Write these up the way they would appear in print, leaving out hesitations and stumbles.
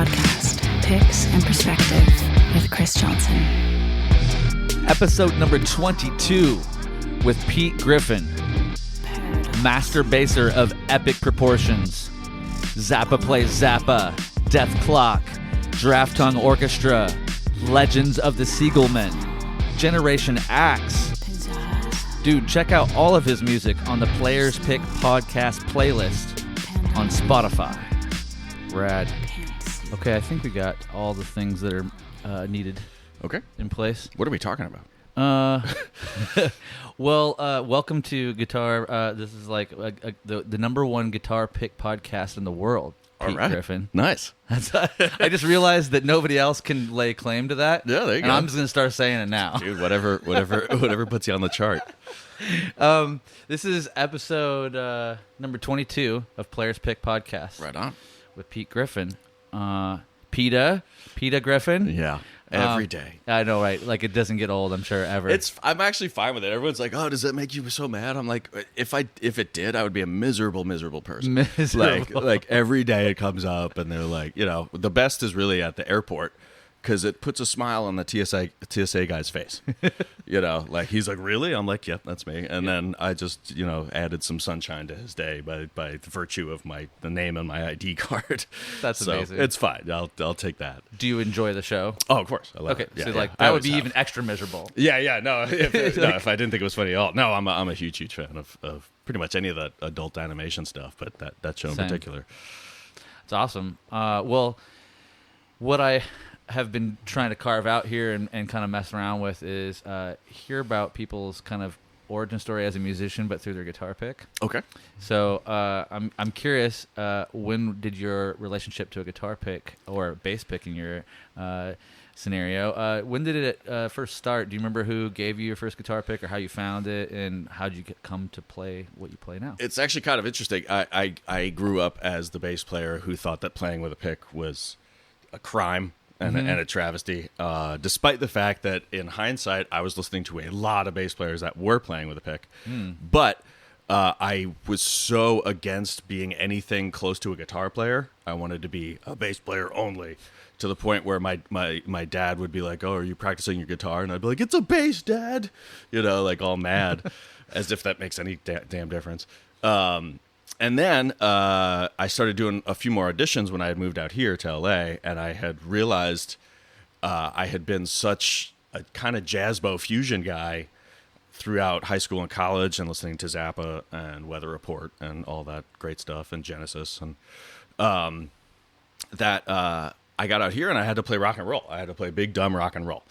podcast, Picks and Perspective with Chris Johnson. Episode number 22 with Pete Griffin, master baser of epic proportions. Zappa Plays Zappa, Dethklok, Giraffe Tongue Orchestra, Legends of the Seagullmen, Generation Axe. Dude, check out all of his music on the Players Pick podcast playlist on Spotify. Rad. Okay, I think we got all the things that are needed. Okay. In place. What are we talking about? Well, welcome to Guitar. This is like the number one guitar pick podcast in the world. Pete Griffin. Nice. I just realized that nobody else can lay claim to that. Yeah, there you go. And I'm just going to start saying it now. Dude, whatever puts you on the chart. This is episode number 22 of Players Pick Podcast. Right on. With Pete Griffin. Peta Griffin. Yeah. Every day. I know, right? Like, it doesn't get old, I'm sure, ever. I'm actually fine with it. Everyone's like, "Oh, does that make you so mad?" I'm like, if it did, I would be a miserable person. Miserable. Like every day it comes up, and they're like, the best is really at the airport because it puts a smile on the TSA guy's face. Like he's like, "Really?" I'm like, "Yep, that's me." And then I just added some sunshine to his day by virtue of the name on my ID card. That's amazing. It's fine. I'll take that. Do you enjoy the show? Oh, of course. I love it. Yeah, so yeah. that would be even extra miserable. Yeah. No, if I didn't think it was funny at all. No, I'm a huge fan of pretty much any of the adult animation stuff, but that show in particular. It's awesome. Well, what I have been trying to carve out here and kind of mess around with is hear about people's kind of origin story as a musician, but through their guitar pick. Okay. So I'm curious, when did your relationship to a guitar pick or bass pick in your scenario, when did it first start? Do you remember who gave you your first guitar pick or how you found it, and how did you come to play what you play now? It's actually kind of interesting. I grew up as the bass player who thought that playing with a pick was a crime and a travesty, despite the fact that in hindsight, I was listening to a lot of bass players that were playing with a pick. But I was so against being anything close to a guitar player. I wanted to be a bass player only, to the point where my dad would be like, "Oh, are you practicing your guitar?" And I'd be like, "It's a bass, Dad," like all mad, as if that makes any damn difference. And then I started doing a few more auditions when I had moved out here to LA, and I had realized I had been such a kind of jazzbo fusion guy throughout high school and college, and listening to Zappa and Weather Report and all that great stuff, and Genesis, and that I got out here and I had to play rock and roll. I had to play big dumb rock and roll,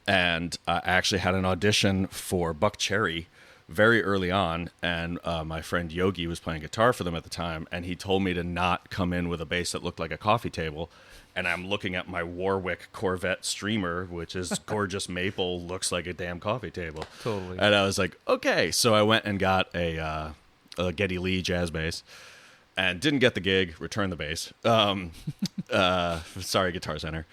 and I actually had an audition for Buck Cherry very early on, and my friend Yogi was playing guitar for them at the time, and he told me to not come in with a bass that looked like a coffee table. And I'm looking at my Warwick Corvette Streamer, which is gorgeous maple, looks like a damn coffee table. Totally. And I was like, okay. So I went and got a Geddy Lee jazz bass, and didn't get the gig, returned the bass. Sorry, Guitar Center.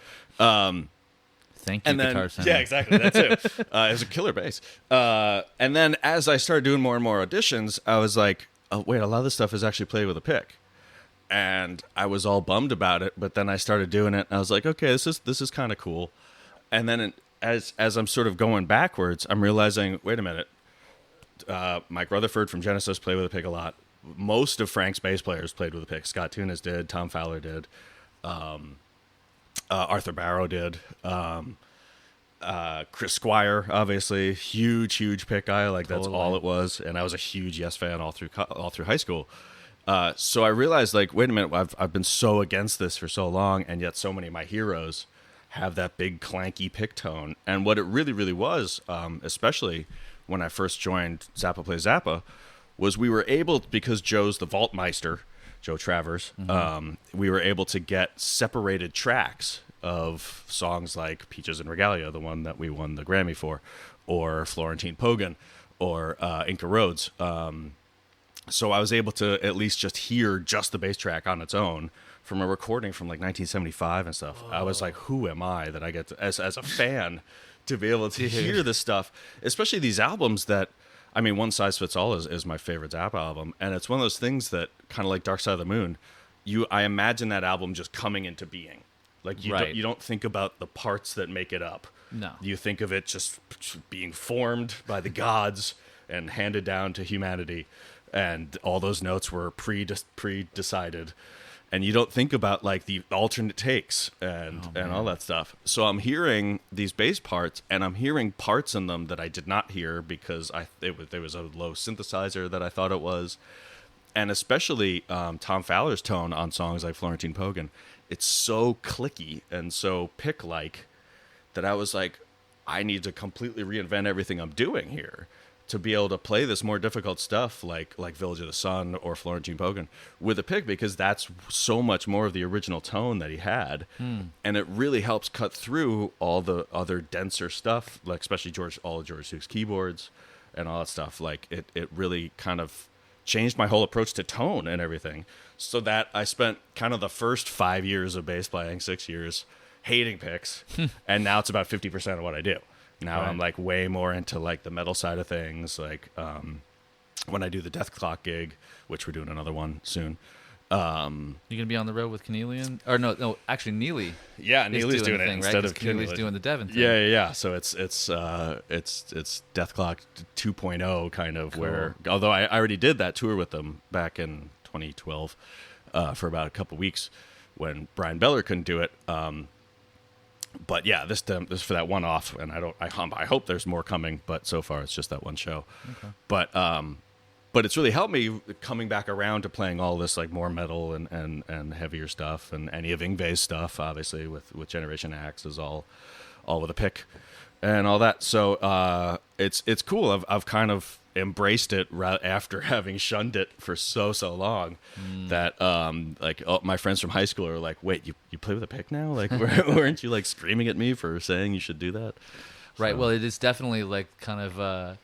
Thank you, Guitar Center. Yeah, exactly. That's it. It was a killer bass. And then as I started doing more and more auditions, I was like, oh, wait, a lot of this stuff is actually played with a pick. And I was all bummed about it, but then I started doing it, and I was like, okay, this is kind of cool. And then as I'm sort of going backwards, I'm realizing, wait a minute, Mike Rutherford from Genesis played with a pick a lot. Most of Frank's bass players played with a pick. Scott Tunis did, Tom Fowler did, Arthur Barrow did, Chris Squire, obviously, huge pick guy. Like, that's all it was. And I was a huge Yes fan all through high school. So I realized, like, wait a minute, I've been so against this for so long, and yet so many of my heroes have that big clanky pick tone. And what it really, really was, especially when I first joined Zappa Plays Zappa, was we were able, because Joe's the Vaultmeister, Joe Travers, we were able to get separated tracks of songs like Peaches and Regalia, the one that we won the Grammy for, or Florentine Pogan, or Inca Roads. So I was able to at least just hear just the bass track on its own from a recording from like 1975 and stuff. Whoa. I was like, who am I that I get to, as a fan, to be able to hear this stuff, especially these albums that, I mean, One Size Fits All is my favorite Zappa album, and it's one of those things that, kind of like Dark Side of the Moon, I imagine that album just coming into being. Like Right. you don't think about the parts that make it up. No. You think of it just being formed by the gods and handed down to humanity, and all those notes were pre-decided, and you don't think about like the alternate takes and all that stuff. So I'm hearing these bass parts, and I'm hearing parts in them that I did not hear because there was a low synthesizer that I thought it was, and especially Tom Fowler's tone on songs like Florentine Pogan. It's so clicky and so pick-like that I was like, I need to completely reinvent everything I'm doing here to be able to play this more difficult stuff like Village of the Sun or Florentine Pogan with a pick, because that's so much more of the original tone that he had. And it really helps cut through all the other denser stuff, like especially all of George Duke's keyboards and all that stuff. Like it really kind of changed my whole approach to tone and everything, so that I spent kind of the first 5 years of bass playing, 6 years, hating picks, and now it's about 50% of what I do. Now I'm like way more into like the metal side of things. Like when I do the Dethklok gig, which we're doing another one soon. You're gonna be on the road with Keneally, or no, actually Neely. Yeah, Neely's doing it thing, instead of Keneally's doing the Devon thing. Yeah. So it's Dethklok 2.0 kind of, Cool. where, although I already did that tour with them back in 2012 for about a couple weeks when Brian Beller couldn't do it. But yeah, this for that one off, and I hope there's more coming, but so far it's just that one show. Okay. But it's really helped me coming back around to playing all this like more metal and heavier stuff, and any of Yngwie's stuff, obviously with Generation Axe is all with a pick and all that. So it's cool. I've kind of embraced it right after having shunned it for so long that my friends from high school are like, wait, you play with a pick now? Like weren't you like screaming at me for saying you should do that? Right. So. Well, it is definitely like kind of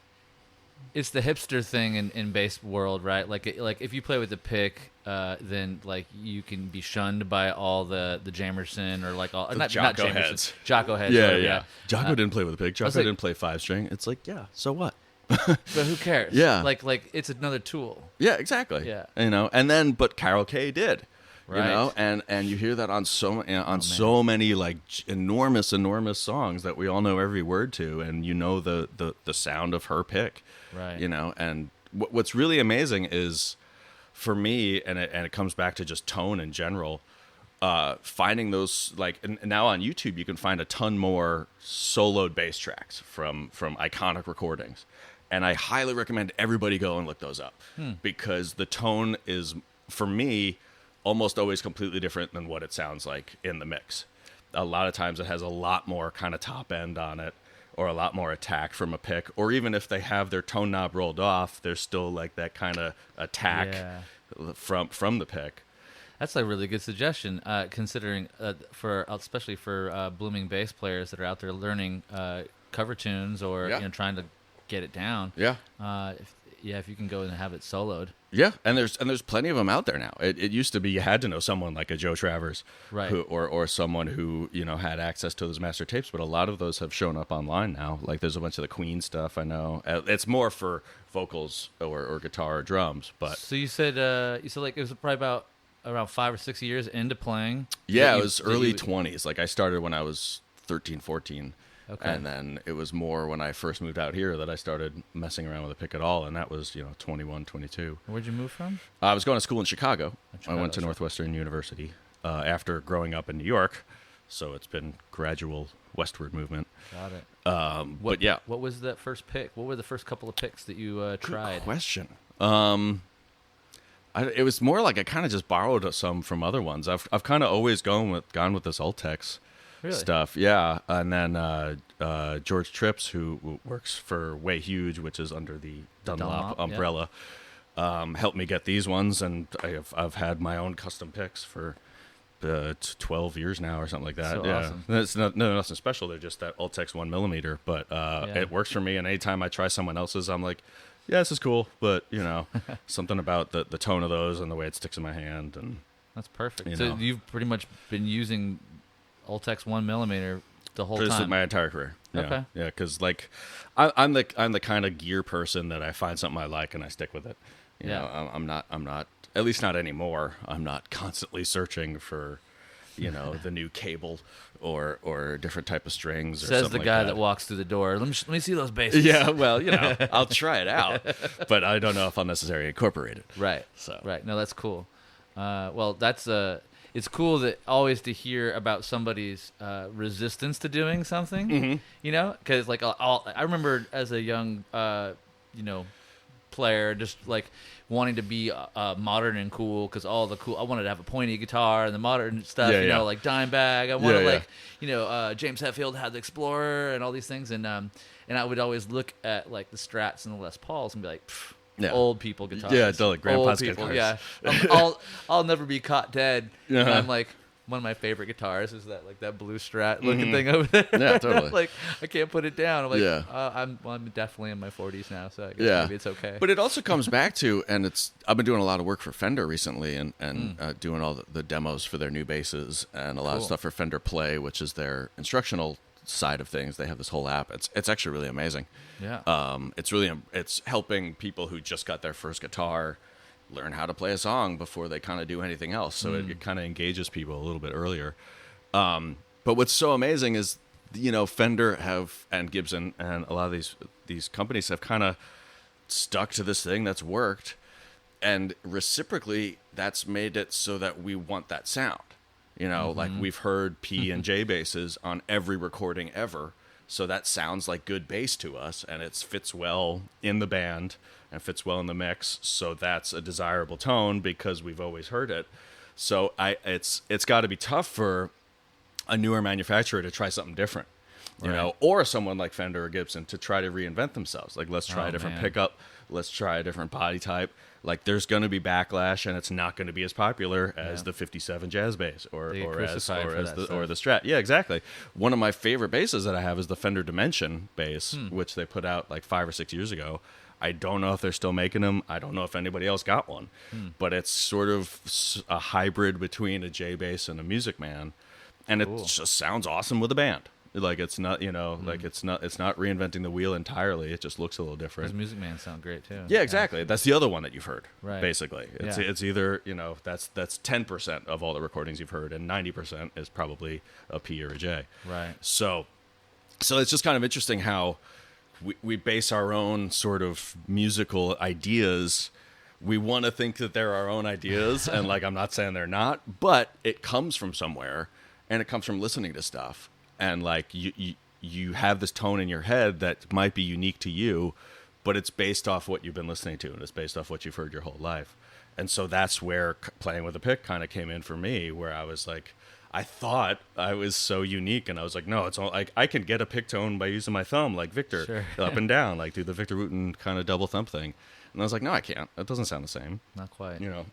it's the hipster thing in bass world, right? Like if you play with the pick, then like you can be shunned by all the Jamerson or like all not Jocko Jamerson, heads. Jocko heads. Yeah. Jocko didn't play with a pick. Jocko like- didn't play 5-string. It's like, yeah, so what? But who cares? Yeah. Like it's another tool. Yeah, exactly. Yeah. But Carol Kay did. Right. And you hear that on so many like enormous songs that we all know every word to, and the sound of her pick. Right. And what's really amazing is, for me, and it comes back to just tone in general, finding those, like, and now on YouTube you can find a ton more soloed bass tracks from iconic recordings, and I highly recommend everybody go and look those up, because the tone is, for me, almost always completely different than what it sounds like in the mix. A lot of times it has a lot more kind of top end on it, or a lot more attack from a pick, or even if they have their tone knob rolled off, there's still like that kind of attack from the pick. That's a really good suggestion, considering especially for blooming bass players that are out there learning cover tunes or trying to get it down. Yeah. If you can go and have it soloed. Yeah, and there's plenty of them out there now. It used to be you had to know someone like a Joe Travers, right, or someone who had access to those master tapes. But a lot of those have shown up online now. Like there's a bunch of the Queen stuff. I know it's more for vocals or guitar or drums. But so you said like it was probably about around 5 or 6 years into playing. Yeah, it was early 20s. Like I started when I was 13, 14. Okay. And then it was more when I first moved out here that I started messing around with a pick at all, and that was 21, 22. Where'd you move from? I was going to school in Chicago. I went to Northwestern University after growing up in New York, so it's been gradual westward movement. Got it. But yeah, what was that first pick? What were the first couple of picks that you tried? Good question. It was more like I kind of just borrowed some from other ones. I've kind of always gone with this Ultex. Really? Stuff, yeah. And then George Trips, who works for Way Huge, which is under the Dunlop umbrella, helped me get these ones, and I've had my own custom picks for 12 years now or something like that. So yeah, awesome. It's nothing special. They're just that Ultex 1mm, but it works for me. And anytime I try someone else's, I'm like, yeah, this is cool, but something about the tone of those and the way it sticks in my hand, and that's perfect. So you've pretty much been using Ultex 1mm the whole time. My entire career. Yeah. Okay. Yeah, because like I'm the kind of gear person that I find something I like and I stick with it. You know, I'm not, at least not anymore. I'm not constantly searching for the new cable or a different type of strings. Or Says something the guy like that walks through the door. Let me see those basses. Yeah, well, I'll try it out, but I don't know if I'll necessarily incorporate it. Right. So Right. No, that's cool. Well, that's it's cool that always to hear about somebody's resistance to doing something. Because like I remember as a young player, just like wanting to be modern and cool, because all the cool, I wanted to have a pointy guitar and the modern stuff, like Dimebag. I wanted James Hetfield had the Explorer and all these things, and I would always look at like the Strats and the Les Pauls and be like, old people guitars. Yeah, totally. Grandpa's old people, guitars. Yeah. I'll never be caught dead. Uh-huh. And I'm like, one of my favorite guitars is that blue Strat looking thing over there. Yeah, totally. Like, I can't put it down. I'm like, I'm definitely in my 40s now, so I guess maybe it's okay. But it also comes back to, and I've been doing a lot of work for Fender recently, and doing all the demos for their new basses and a lot of stuff for Fender Play, which is their instructional side of things. They have this whole app. It's actually really amazing. Yeah. It's helping people who just got their first guitar learn how to play a song before they kind of do anything else. So it kind of engages people a little bit earlier. But what's so amazing is, Fender and Gibson and a lot of these companies have kind of stuck to this thing that's worked, and reciprocally that's made it so that we want that sound. Like we've heard P and J basses on every recording ever. So that sounds like good bass to us, and it fits well in the band and fits well in the mix. So that's a desirable tone because we've always heard it. So it's got to be tough for a newer manufacturer to try something different, or someone like Fender or Gibson to try to reinvent themselves. Like, let's try a different pickup. Let's try a different body type. Like, there's going to be backlash, and it's not going to be as popular as the 57 jazz bass or the Strat. Yeah, exactly. One of my favorite basses that I have is the Fender Dimension bass, which they put out like 5 or 6 years ago. I don't know if they're still making them. I don't know if anybody else got one, but it's sort of a hybrid between a J bass and a Music Man, and it just sounds awesome with a band. Like, it's not, like it's not reinventing the wheel entirely. It just looks a little different. Because Music Man sound great too. Yeah, exactly. That's the other one that you've heard. Right. Basically, it's either that's 10% of all the recordings you've heard, and 90% is probably a P or a J. Right. So it's just kind of interesting how we base our own sort of musical ideas. We want to think that they're our own ideas, and like, I'm not saying they're not, but it comes from somewhere, and it comes from listening to stuff. And like, you have this tone in your head that might be unique to you, but it's based off what you've been listening to, and it's based off what you've heard your whole life. And so that's where playing with a pick kind of came in for me, where I was like, I thought I was so unique, and I was like, no, it's all like, I can get a pick tone by using my thumb, like Victor, up and down, like do the Victor Wooten kind of double thumb thing. And I was like, no, I can't. That doesn't sound the same. Not quite. No.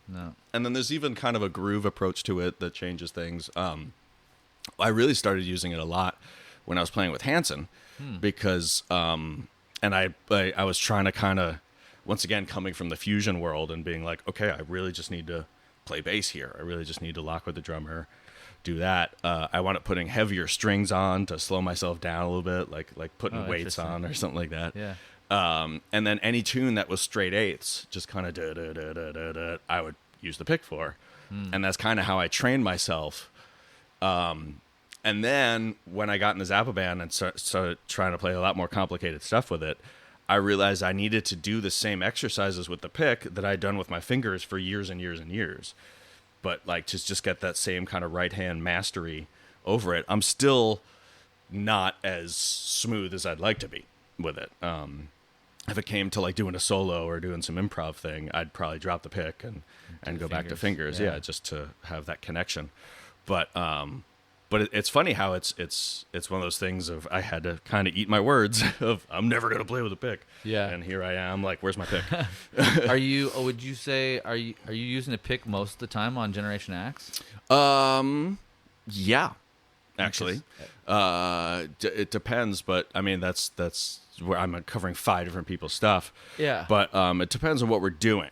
And then there's even kind of a groove approach to it that changes things. I really started using it a lot when I was playing with Hanson, because and I was trying to kind of, once again, coming from the fusion world and being like, okay, I really just need to play bass here. I really just need to lock with the drummer, do that. I wound up putting heavier strings on to slow myself down a little bit, like putting weights on or something like that. Yeah. And then any tune that was straight eighths, just kind of da-da-da-da-da-da, I would use the pick for. And that's kind of how I trained myself. And then when I got in the Zappa band and started trying to play a lot more complicated stuff with it, I realized I needed to do the same exercises with the pick that I'd done with my fingers for years and years and years. But like, just get that same kind of right hand mastery over it. I'm still not as smooth as I'd like to be with it. If it came to like doing a solo or doing some improv thing, I'd probably drop the pick and go back to fingers. Yeah, just to have that connection. But it's funny how it's one of those things of, I had to kind of eat my words of, I'm never going to play with a pick. Yeah. And here I am, like, where's my pick? Would you say, are you using a pick most of the time on Generation X? Yeah, actually. It depends, but I mean, that's where I'm covering 5 different people's stuff. Yeah. But it depends on what we're doing.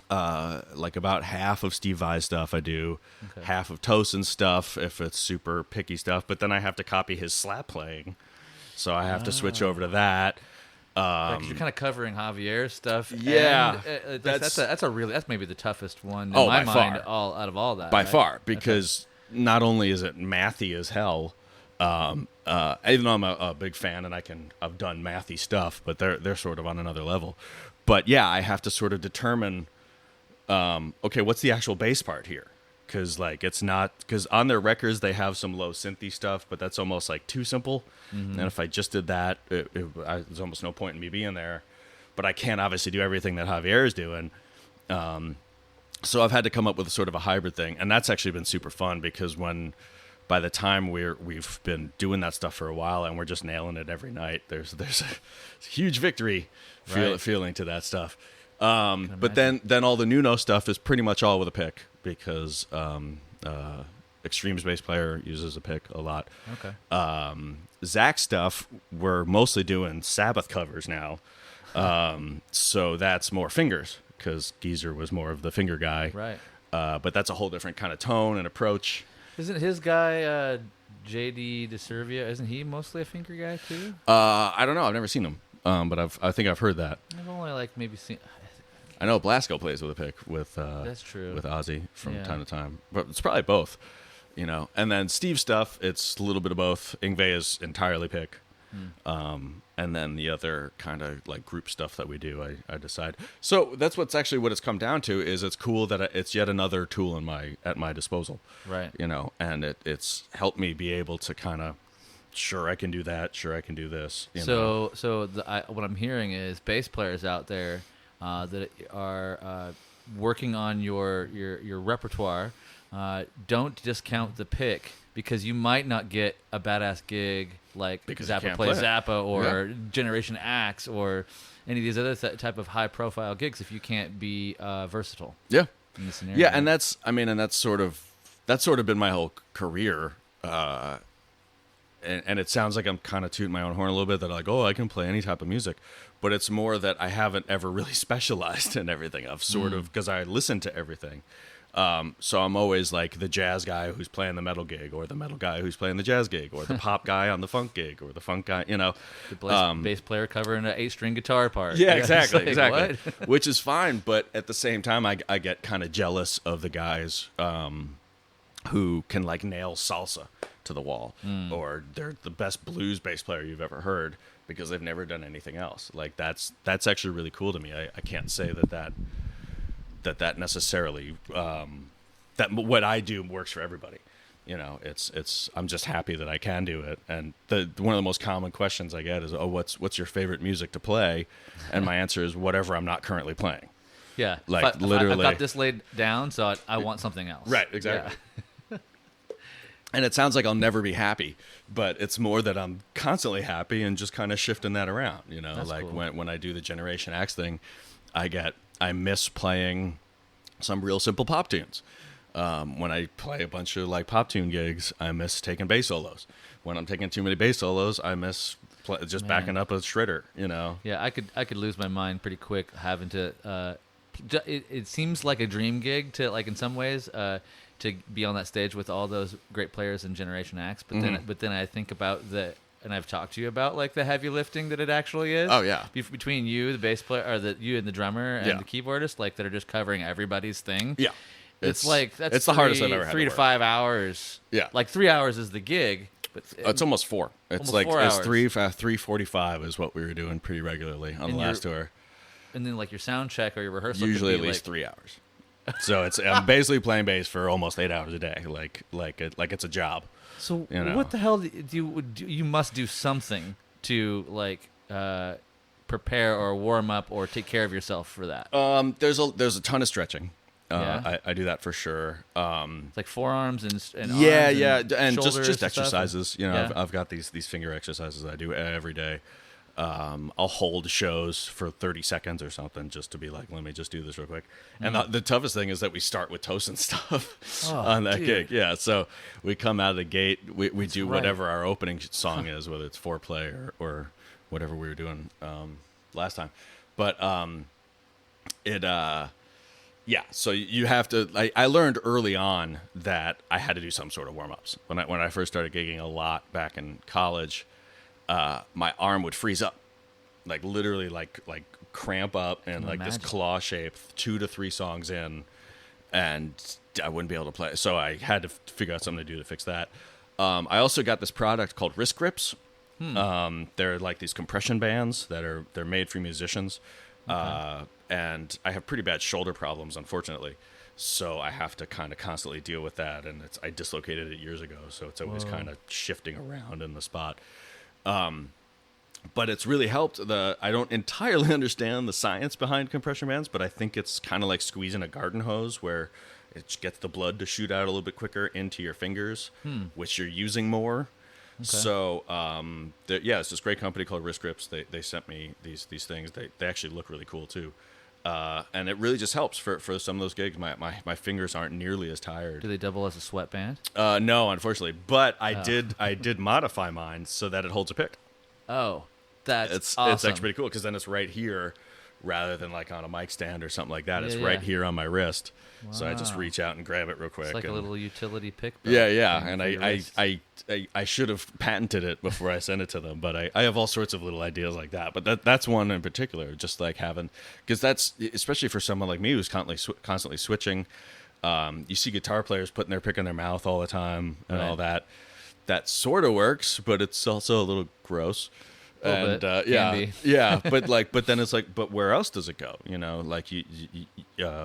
Like about half of Steve Vai's stuff I do, half of Tosin's stuff if it's super picky stuff, but then I have to copy his slap playing, so I have to switch over to that. 'Cause you're kind of covering Javier's stuff. Yeah, and, that's maybe the toughest one in Oh, my by mind. far. Out of all that, by right? far, because not only is it mathy as hell, even though I'm a big fan and I've done mathy stuff, but they're sort of on another level. But yeah, I have to sort of determine, okay, what's the actual bass part here? Because because on their records they have some low synthy stuff, but that's almost like too simple. And if I just did that, there's almost no point in me being there. But I can't obviously do everything that Javier is doing. So I've had to come up with sort of a hybrid thing, and that's actually been super fun because by the time we've been doing that stuff for a while and we're just nailing it every night, there's a huge victory feeling to that stuff. But then all the Nuno stuff is pretty much all with a pick because Extreme's bass player uses a pick a lot. Okay. Zach's stuff, we're mostly doing Sabbath covers now. So that's more fingers because Geezer was more of the finger guy. Right. But that's a whole different kind of tone and approach. Isn't his guy J.D. DeServia? Isn't he mostly a finger guy too? I don't know. I've never seen him, but I think I've heard that. I've only maybe seen. I know Blasco plays with a pick with that's true with Ozzy from time to time, but it's probably both, And then Steve's stuff, it's a little bit of both. Yngwie is entirely pick, and then the other kind of like group stuff that we do, I decide. So that's what it's come down to. Is it's cool that it's yet another tool at my disposal, right? And it's helped me be able to kind of. Sure, I can do that. Sure, I can do this. So what I'm hearing is bass players out there that are working on your repertoire. Don't discount the pick because you might not get a badass gig like Zappa Plays Zappa or Generation Axe or any of these other type of high-profile gigs if you can't be versatile. Yeah, in this scenario. Yeah, and that's sort of been my whole career. And it sounds like I'm kind of tooting my own horn a little bit that I can play any type of music, but it's more that I haven't ever really specialized in everything. I've sort of, because I listen to everything. So I'm always like the jazz guy who's playing the metal gig, or the metal guy who's playing the jazz gig, or the pop guy on the funk gig, or the funk guy, The bass player covering an 8-string guitar part. Yeah, exactly, exactly. What? Which is fine, but at the same time, I get kind of jealous of the guys who can nail salsa to the wall, or they're the best blues bass player you've ever heard because they've never done anything else. That's actually really cool to me. I can't say that necessarily that what I do works for everybody. It's I'm just happy that I can do it. And one of the most common questions I get is, what's your favorite music to play? And my answer is whatever I'm not currently playing. Yeah, literally. I've got this laid down, so I want something else. Right, exactly. Yeah. And it sounds like I'll never be happy, but it's more that I'm constantly happy and just kind of shifting that around. That's cool. When I do the Generation X thing, I miss playing some real simple pop tunes. When I play a bunch of pop tune gigs, I miss taking bass solos. When I'm taking too many bass solos, I miss backing up a shredder. Yeah, I could lose my mind pretty quick having to. It seems like a dream gig to in some ways. To be on that stage with all those great players in Generation X, but then I think about and I've talked to you about the heavy lifting that it actually is. Oh yeah, between you, the bass player, or you and the drummer and the keyboardist, that are just covering everybody's thing. Yeah, it's the hardest I've ever had. 3 to 5 hours. Yeah, 3 hours is the gig, but it's almost 4. It's almost 4 hours. It's 3:45 is what we were doing pretty regularly on the last tour. And then your sound check or your rehearsal usually at least 3 hours. So I'm basically playing bass for almost 8 hours a day, like it's a job. So what the hell do you must do something to prepare or warm up or take care of yourself for that? There's a ton of stretching. I do that for sure. Forearms and arms and just and exercises. I've got these finger exercises I do every day. I'll hold shows for 30 seconds or something just to be let me just do this real quick. And the toughest thing is that we start with Tosin stuff on that gig. Yeah, so we come out of the gate, we do whatever our opening song is, whether it's Foreplay or whatever we were doing last time. But so you have to. I learned early on that I had to do some sort of warm-ups. When I first started gigging a lot back in college, my arm would freeze up, like literally like cramp up and like imagine. this claw shape 2 to 3 songs in, and I wouldn't be able to play. So I had to figure out something to do to fix that. I also got this product called wrist grips. They're like these compression bands they're made for musicians. And I have pretty bad shoulder problems, unfortunately. So I have to kind of constantly deal with that. And I dislocated it years ago. So it's always kind of shifting around in the spot. But it's really helped. I don't entirely understand the science behind compression bands, but I think it's kind of like squeezing a garden hose where it gets the blood to shoot out a little bit quicker into your fingers, which you're using more. Okay. So, it's this great company called Wrist Grips. They sent me these things. They actually look really cool too. And it really just helps for some of those gigs. My fingers aren't nearly as tired. Do they double as a sweatband? No, unfortunately. But I did modify mine so that it holds a pick. Oh, that's awesome. It's actually pretty cool because then it's right here rather than like on a mic stand or something like that. It's right here on my wrist. Wow. So I just reach out and grab it real quick. It's like a little utility pick. Yeah. And I should have patented it before I sent it to them, but I have all sorts of little ideas like that. But that's one in particular, just like having, because that's, especially for someone like me who's constantly switching. You see guitar players putting their pick in their mouth all the time and all that. That sort of works, but it's also a little gross. And but then it's like, but where else does it go? You know, like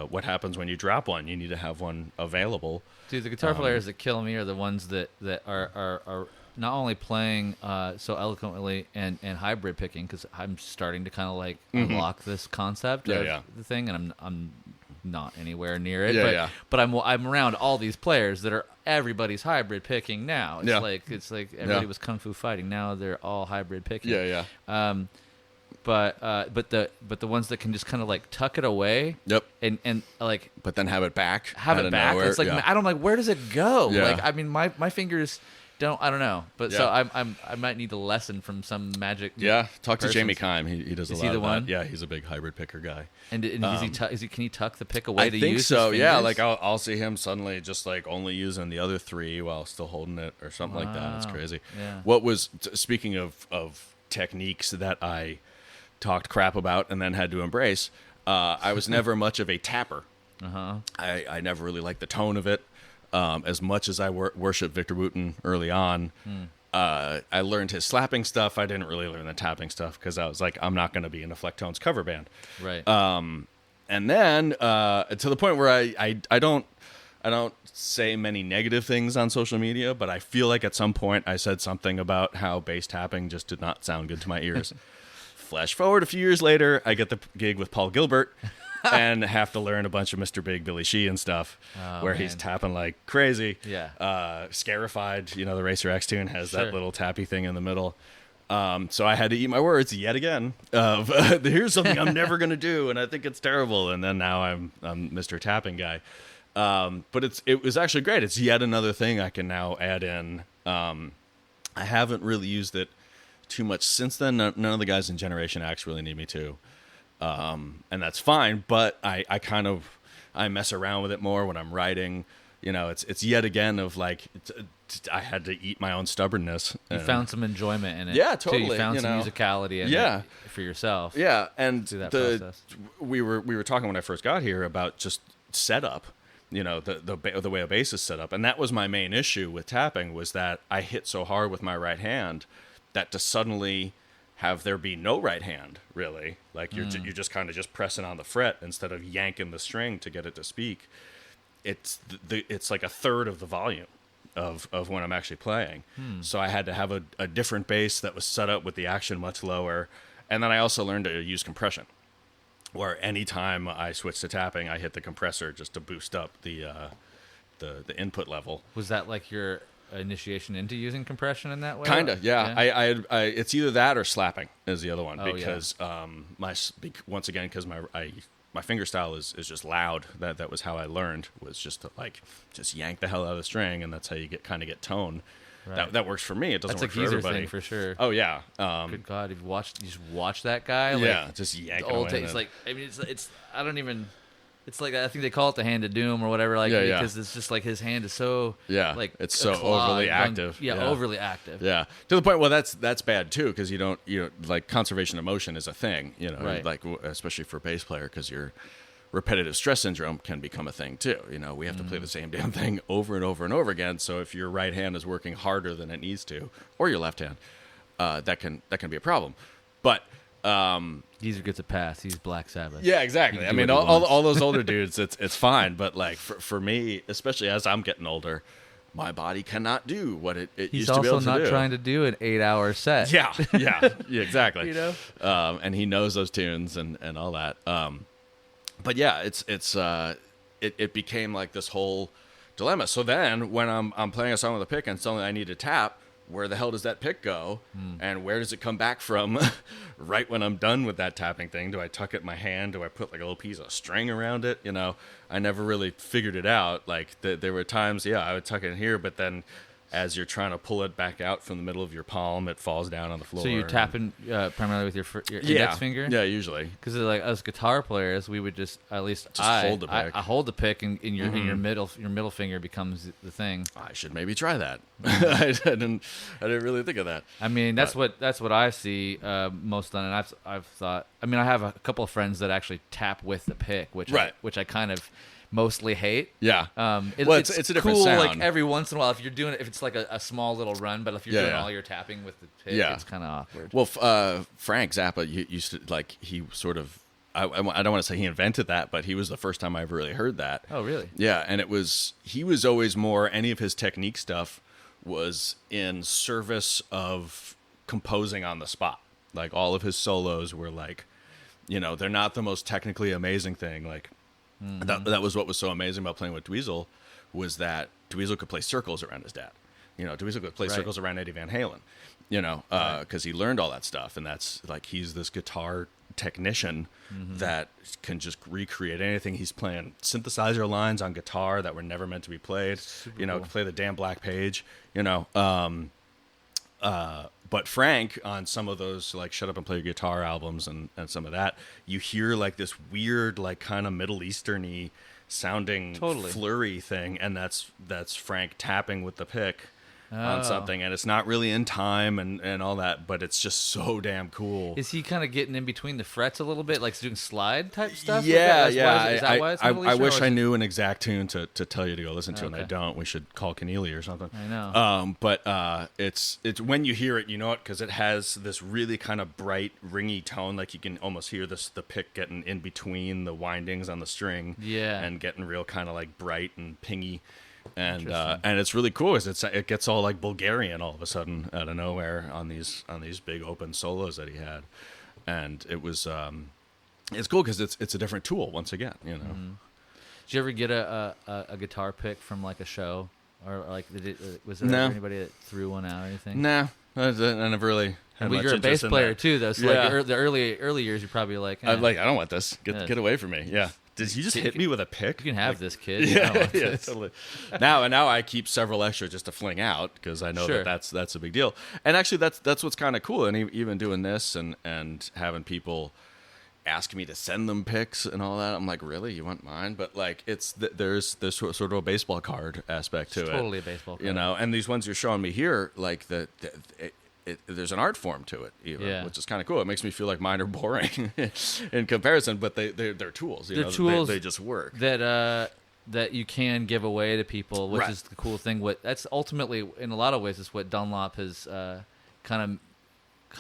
what happens when you drop one? You need to have one available. Dude, the guitar players that kill me are the ones that are not only playing so eloquently and hybrid picking, because I'm starting to kind of like unlock this concept of the thing, and I'm not anywhere near it. But I'm around all these players that are everybody's hybrid picking now. It's like everybody was kung fu fighting. Now they're all hybrid picking. But the ones that can just kind of like tuck it away. Yep. And like, but then have it back. Nowhere. It's like I don't like, where does it go? Yeah. Like, I mean, my fingers I don't know. But so I might need a lesson from some magic. Yeah, talk to Jamie Kime. He does a lot Is he the of one? that. Yeah, he's a big hybrid picker guy. And can he tuck the pick away to use? I think so. His Yeah, fingers? like I'll see him suddenly just like only using the other 3 while still holding it or something like that. It's crazy. Yeah. What was speaking of techniques that I talked crap about and then had to embrace? I was never much of a tapper. I never really liked the tone of it. As much as I worship Victor Wooten early on, I learned his slapping stuff. I didn't really learn the tapping stuff because I was like, I'm not going to be in a Flecktones cover band. Right. And then to the point where I don't say many negative things on social media, but I feel like at some point I said something about how bass tapping just did not sound good to my ears. Flash forward a few years later, I get the gig with Paul Gilbert. And have to learn a bunch of Mr. Big Billy Sheehan stuff where he's tapping like crazy. Yeah. Scarified, the Racer X tune has that little tappy thing in the middle. So I had to eat my words yet again of here's something I'm never going to do, and I think it's terrible. And then now I'm Mr. Tapping guy. But it was actually great. It's yet another thing I can now add in. I haven't really used it too much since then. None of the guys in Generation X really need me to. And that's fine, but I mess around with it more when I'm writing. It's yet again of like I had to eat my own stubbornness. You found some enjoyment in it. Yeah, totally. Too. You found some musicality in it for yourself. Yeah, and through that process. We were talking when I first got here about just setup. The way a bass is set up, and that was my main issue with tapping was that I hit so hard with my right hand that to suddenly have there be no right hand, really. Like you're just kind of just pressing on the fret instead of yanking the string to get it to speak. It's like a third of the volume of when I'm actually playing. So I had to have a different bass that was set up with the action much lower. And then I also learned to use compression, where anytime I switch to tapping, I hit the compressor just to boost up the input level. Was that like your initiation into using compression in that way? Kinda, yeah. I it's either that or slapping is the other one because once again because my finger style is just loud. That was how I learned, was just to like just yank the hell out of the string, and that's how you get tone. Right. That works for me. It doesn't work for everybody. Thing for sure. Oh yeah. Good God, you just watch that guy. Yeah, just yanking away. It's like, I mean, it's I don't even. It's like I think they call it the hand of doom or whatever, like because it's just like his hand is so like it's so overly active. Overly active. Yeah, to the point. Well, that's bad too because you don't like conservation of motion is a thing. Right. Like especially for a bass player because your repetitive stress syndrome can become a thing too. We have to play the same damn thing over and over and over again. So if your right hand is working harder than it needs to, or your left hand, that can be a problem. But Geezer gets a pass. He's Black Sabbath. Yeah, exactly. I mean, all those older dudes, it's fine. But like for me, especially as I'm getting older, my body cannot do what it used to be able to do. He's also not trying to do an 8-hour set. Yeah, exactly. And he knows those tunes and all that. But yeah, it became like this whole dilemma. So then when I'm playing a song with a pick and suddenly I need to tap, where the hell does that pick go? And where does it come back from right when I'm done with that tapping thing? Do I tuck it in my hand? Do I put like a little piece of string around it? I never really figured it out. Like there were times, I would tuck it in here, but then as you're trying to pull it back out from the middle of your palm, it falls down on the floor. So you're tapping primarily with your index finger? Yeah, usually. Because like us guitar players, we would just hold the pick. I hold the pick, and in your middle finger becomes the thing. I should maybe try that. I didn't really think of that. I mean, that's what I see most on, and I've thought. I mean, I have a couple of friends that actually tap with the pick, which I kind of mostly hate. Yeah. It's a different cool, sound. like every once in a while if you're doing it, if it's like a small little run, but if you're doing all your tapping with the pick, it's kind of awkward. Well, Frank Zappa used to, like, he sort of, I don't want to say he invented that, but he was the first time I ever really heard that. Oh, really? Yeah, and he was always more, any of his technique stuff was in service of composing on the spot. Like, all of his solos were like, they're not the most technically amazing thing, like, that was what was so amazing about playing with Dweezil, was that Dweezil could play circles around his dad. Dweezil could play circles around Eddie Van Halen, because he learned all that stuff. And that's like, he's this guitar technician that can just recreate anything. He's playing synthesizer lines on guitar that were never meant to be played. Could play the damn Black Page, but Frank, on some of those, like, Shut Up and Play Your Guitar albums and some of that, you hear, like, this weird, like, kind of Middle Eastern-y sounding flurry thing, and that's Frank tapping with the pick on something, and it's not really in time and all that, but it's just so damn cool. Is he kind of getting in between the frets a little bit, like doing slide type stuff? Yeah, Is that why it's I wish I knew an exact tune to tell you to go listen to, and I don't. We should call Keneally or something. I know. But it's when you hear it, you know it, because it has this really kind of bright, ringy tone, like you can almost hear the pick getting in between the windings on the string, and getting real kind of like bright and pingy. And it's really cool because it gets all like Bulgarian all of a sudden out of nowhere on these big open solos that he had, and it was it's cool because it's a different tool once again. Did you ever get a guitar pick from like a show, or like was there anybody that threw one out or anything? Nah, I never really. Well, you're a bass player too, though. So like the early years, you're probably like, I'm like, I don't want this. Get away from me. Yeah. Did you just hit me with a pick? You can have this, kid. Yeah, totally. Now I keep several extra just to fling out because I know that's a big deal. And actually, that's what's kind of cool. And even doing this and having people ask me to send them picks and all that, I'm like, really? You want mine? But like, there's sort of a baseball card aspect to it. Totally a baseball card. And these ones you're showing me here, like there's an art form to it, even, which is kind of cool. It makes me feel like mine are boring in comparison, but they're tools. They're tools. They just work. That you can give away to people, which is the cool thing. That's ultimately, in a lot of ways, is what Dunlop has kind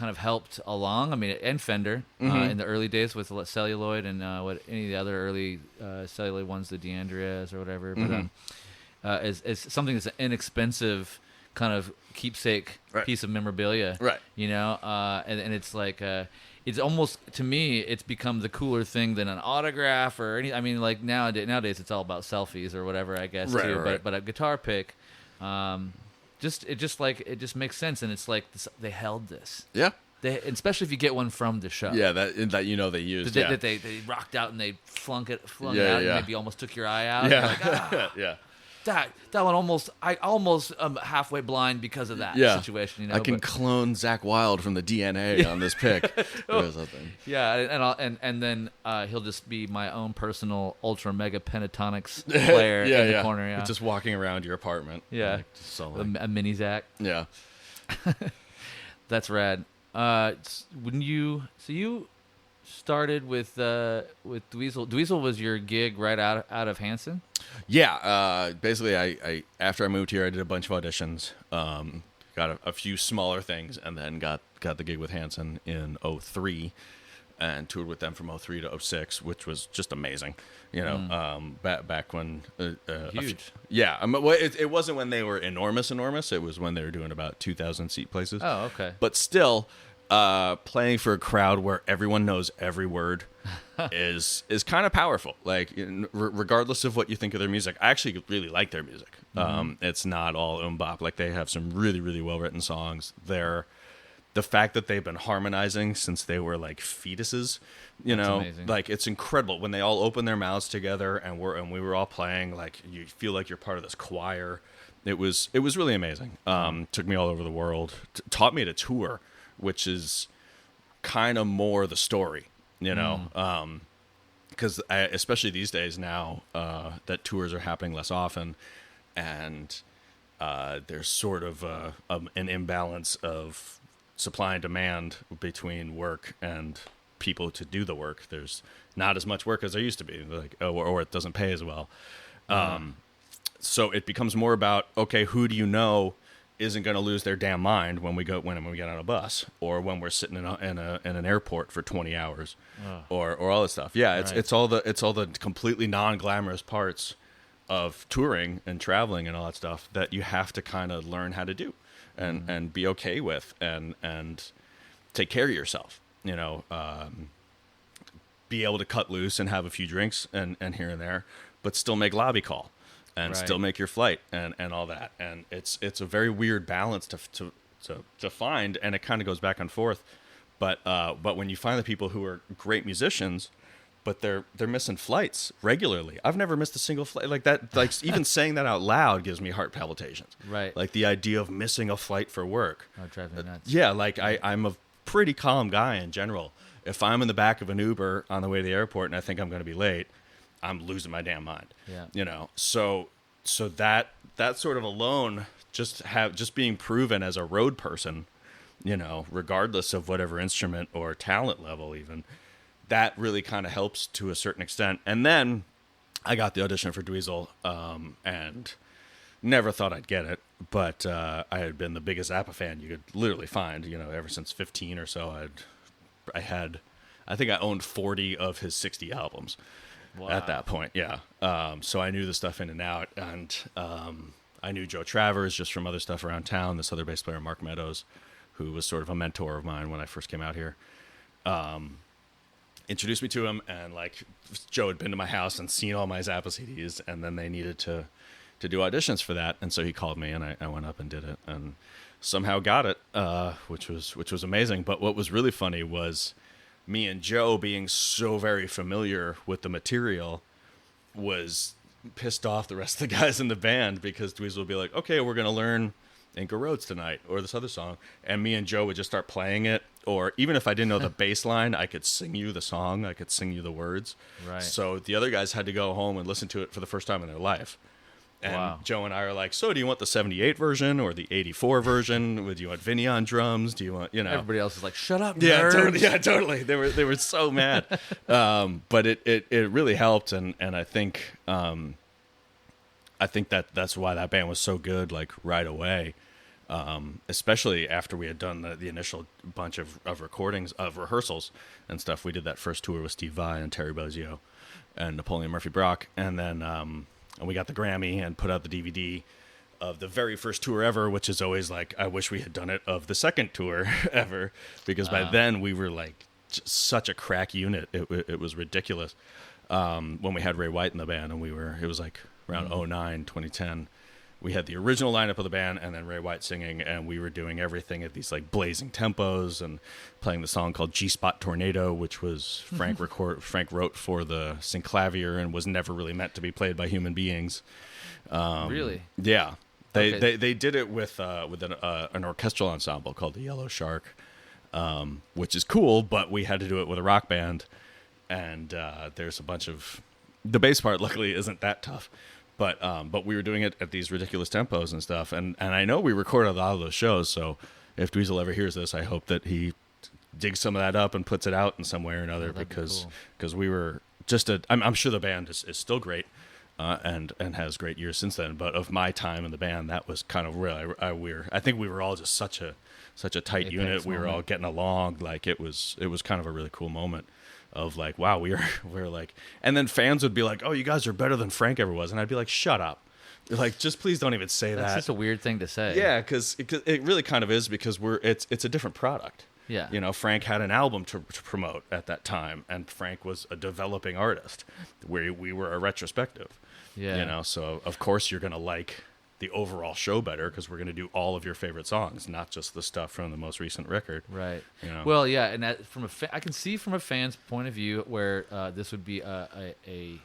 of helped along. I mean, and Fender in the early days with celluloid and what any of the other early celluloid ones, the DeAndreas or whatever. But as something that's an inexpensive kind of keepsake piece of memorabilia, and it's like it's almost, to me, it's become the cooler thing than an autograph or any. I mean, like nowadays it's all about selfies or whatever, I guess, too. But a guitar pick, it just makes sense, and it's like they held this, especially if you get one from the show, that they used, that they rocked out and they flung it out, and maybe almost took your eye out, like, that one I almost am halfway blind because of that situation. You know, I can clone Zach Wilde from the DNA on this pick or something. Yeah, and then he'll just be my own personal ultra mega pentatonics player in the corner. Yeah, just walking around your apartment. Yeah, like, soloing. A mini Zach. Yeah, that's rad. When you started with Dweezil. Dweezil was your gig right out of Hanson? Yeah. Basically, I after I moved here, I did a bunch of auditions, got a few smaller things, and then got the gig with Hanson in 2003, and toured with them from 2003 to 2006, which was just amazing. You know, back when huge. It wasn't when they were enormous. It was when they were doing about 2,000 seat places. Oh, okay. But still, playing for a crowd where everyone knows every word is kind of powerful. Like, regardless of what you think of their music, I actually really like their music. It's not all bop. Like, they have some really, really well written songs. The fact that they've been harmonizing since they were like fetuses, amazing. Like, it's incredible when they all open their mouths together and we were all playing. Like, you feel like you're part of this choir. It was really amazing. Took me all over the world. Taught me to tour, which is kind of more the story, because especially these days now that tours are happening less often, and there's sort of an imbalance of supply and demand between work and people to do the work. There's not as much work as there used to be, like, or it doesn't pay as well. So it becomes more about, okay, who do you know isn't going to lose their damn mind when we get on a bus, or when we're sitting in an airport for 20 hours, or all this stuff. Yeah, it's all the completely non-glamorous parts of touring and traveling and all that stuff that you have to kind of learn how to do and be okay with and take care of yourself. Be able to cut loose and have a few drinks and here and there, but still make lobby call. And still make your flight and all that, and it's a very weird balance to find, and it kind of goes back and forth. But when you find the people who are great musicians, but they're missing flights regularly. I've never missed a single flight like that. Like, even saying that out loud gives me heart palpitations. Right. Like, the idea of missing a flight for work. Oh, drives me nuts. Yeah. Like, I'm a pretty calm guy in general. If I'm in the back of an Uber on the way to the airport and I think I'm going to be late, I'm losing my damn mind. Yeah. So that sort of alone, just being proven as a road person, regardless of whatever instrument or talent level, even, that really kind of helps to a certain extent. And then I got the audition for Dweezil, and never thought I'd get it, but I had been the biggest Zappa fan you could literally find, ever since 15 or so. I think I owned 40 of his 60 albums. Wow. At that point, yeah. So I knew the stuff in and out, and I knew Joe Travers just from other stuff around town, this other bass player, Mark Meadows, who was sort of a mentor of mine when I first came out here. Introduced me to him, and like, Joe had been to my house and seen all my Zappa CDs, and then they needed to do auditions for that, and so he called me, and I went up and did it, and somehow got it, which was amazing. But what was really funny was me and Joe, being so very familiar with the material, was pissed off the rest of the guys in the band, because Dweezil would be like, okay, we're going to learn Inca Roads tonight, or this other song. And me and Joe would just start playing it. Or even if I didn't know the bass line, I could sing you the song. I could sing you the words. Right. So the other guys had to go home and listen to it for the first time in their life. And wow. Joe and I are like, so do you want the 78 version or the 84 version? Do you want Vinny on drums? Do you want, Everybody else is like, shut up, yeah, nerds. Totally. They were so mad. But it really helped. And I think that's why that band was so good, like, right away. Especially after we had done the initial bunch of recordings, of rehearsals and stuff. We did that first tour with Steve Vai and Terry Bozzio and Napoleon Murphy Brock. And then, and we got the Grammy and put out the DVD of the very first tour ever, which is always like, I wish we had done it of the second tour ever, because by then we were like just such a crack unit. It was ridiculous. When we had Ray White in the band, and it was like around 2009, 2010. We had the original lineup of the band and then Ray White singing, and we were doing everything at these like blazing tempos and playing the song called G-Spot Tornado, which was Frank wrote for the synclavier and was never really meant to be played by human beings. Really? Yeah. Okay. They did it with an orchestral ensemble called the Yellow Shark, which is cool, but we had to do it with a rock band, and there's a bunch of the bass part. Luckily, isn't that tough, but we were doing it at these ridiculous tempos and stuff, and I know we recorded a lot of those shows. So if Dweezil ever hears this, I hope that he digs some of that up and puts it out in some way or another, because we were just I'm sure the band is still great. And has great years since then. But of my time in the band, that was kind of really I think we were all just such a tight unit. We were all getting along. Like it was kind of a really cool moment of like, wow, we're like, and then fans would be like, oh, you guys are better than Frank ever was, and I'd be like, shut up. Like, just please don't even say that. That's just a weird thing to say. Yeah, because it really kind of is, because it's a different product. Yeah. You know, Frank had an album to promote at that time, and Frank was a developing artist, where we were a retrospective. Yeah. You know, so of course you're going to like the overall show better, because we're going to do all of your favorite songs, not just the stuff from the most recent record. Right. You know? Well, yeah, and that, I can see from a fan's point of view where this would be a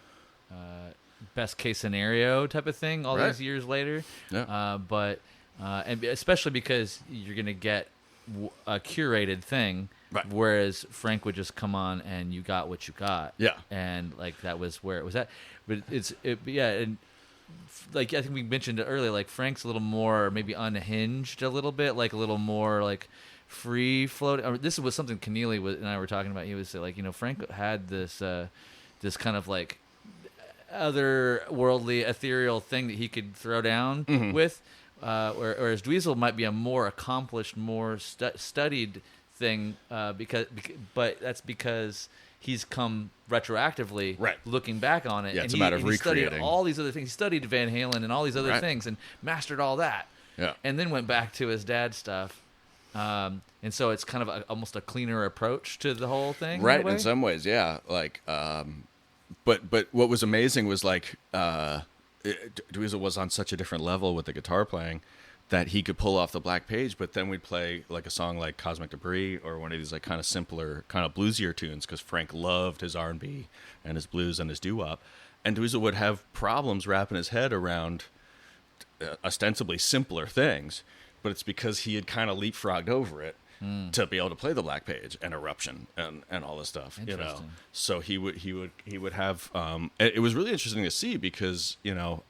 best case scenario type of thing all these years later. Yeah. But and especially because you're going to get a curated thing. Right. Whereas Frank would just come on and you got what you got. Yeah. And like that was where it was at. But and like I think we mentioned it earlier, like Frank's a little more maybe unhinged a little bit, like a little more like free floating. This was something Keneally and I were talking about. He was like, you know, Frank had this this kind of like otherworldly, ethereal thing that he could throw down with, whereas Dweezil might be a more accomplished, more studied thing, but that's because he's come retroactively, looking back on it. Yeah, and it's a matter of he studied recreating all these other things. He studied Van Halen and all these other things and mastered all that. Yeah. And then went back to his dad's stuff. And so it's kind of almost a cleaner approach to the whole thing. Right, in some ways, yeah. Like, but what was amazing was like, Dweezil was on such a different level with the guitar playing that he could pull off the Black Page, but then we'd play like a song like Cosmic Debris or one of these like kind of simpler, kind of bluesier tunes, because Frank loved his R&B and his blues and his doo-wop, and Dweezil would have problems wrapping his head around ostensibly simpler things, but it's because he had kind of leapfrogged over it to be able to play the Black Page and Eruption and all this stuff, you know. So he would have it was really interesting to see, because you know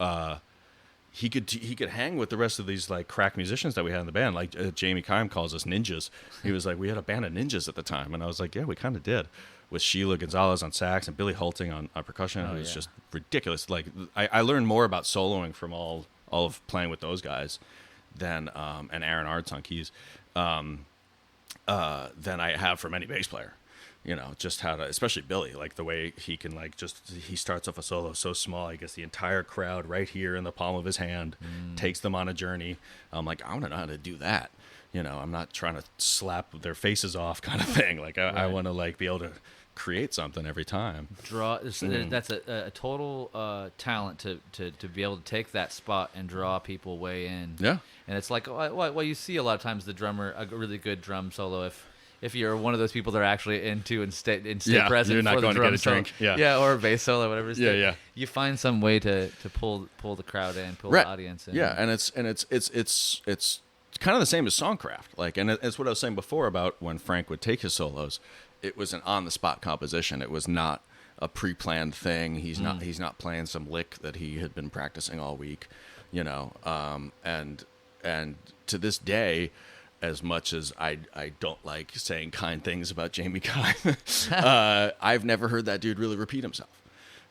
he could hang with the rest of these like crack musicians that we had in the band. Like Jamie Kime calls us ninjas. He was like, we had a band of ninjas at the time, and I was like, yeah, we kind of did, with Sheila Gonzalez on sax and Billy Hulting on percussion. It was just ridiculous. Like I learned more about soloing from all of playing with those guys than and Aaron Arts on keys than I have from any bass player. You know, just how to, especially Billy, like the way he can like he starts off a solo so small, he gets the entire crowd right here in the palm of his hand, takes them on a journey. I'm like, I want to know how to do that. You know, I'm not trying to slap their faces off kind of thing. Like I want to like be able to create something every time. That's a total talent to be able to take that spot and draw people way in. Yeah. And it's like, well, you see a lot of times the drummer, a really good drum solo, if you're one of those people that are actually into and stay present, you're not for the going to drum get a drink. solo, Yeah, or a bass solo, whatever. Yeah. You find some way to pull the crowd in, pull the audience in. Yeah, and it's kind of the same as songcraft. Like, and it's what I was saying before about when Frank would take his solos. It was an on-the-spot composition. It was not a pre-planned thing. He's not playing some lick that he had been practicing all week, you know. And to this day, as much as I don't like saying kind things about Jamie Kime, I've never heard that dude really repeat himself.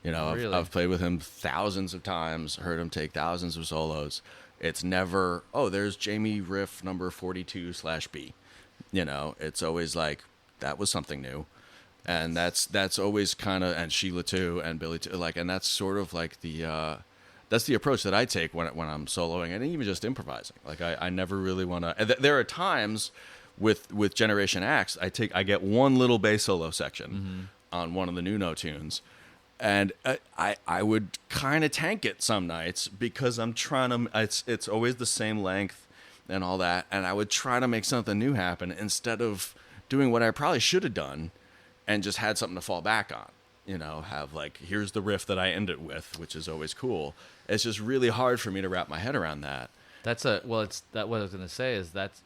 You know, Really? I've played with him thousands of times, heard him take thousands of solos. It's never, oh, there's Jamie riff number 42/B. You know, it's always like, that was something new. And that's always kind of, and Sheila too, and Billy too, like, and that's sort of like that's the approach that I take when I'm soloing and even just improvising. Like I never really want to. There are times with Generation X, I get one little bass solo section on one of the Nuno tunes, and I would kind of tank it some nights because I'm trying to. It's always the same length and all that, and I would try to make something new happen instead of doing what I probably should have done and just had something to fall back on. have like, here's the riff that I end it with, which is always cool. It's just really hard for me to wrap my head around that. It's that what I was going to say is that's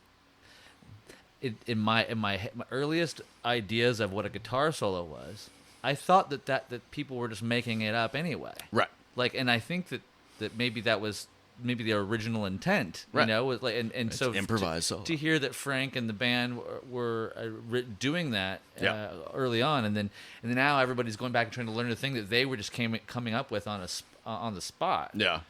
in my earliest ideas of what a guitar solo was. I thought that people were just making it up anyway. Right. Like, and I think that maybe that was maybe the original intent, right. Was like, and so improvised to hear that Frank and the band were doing that early on, and then now everybody's going back and trying to learn the thing that they were just coming up with on the spot. Yeah,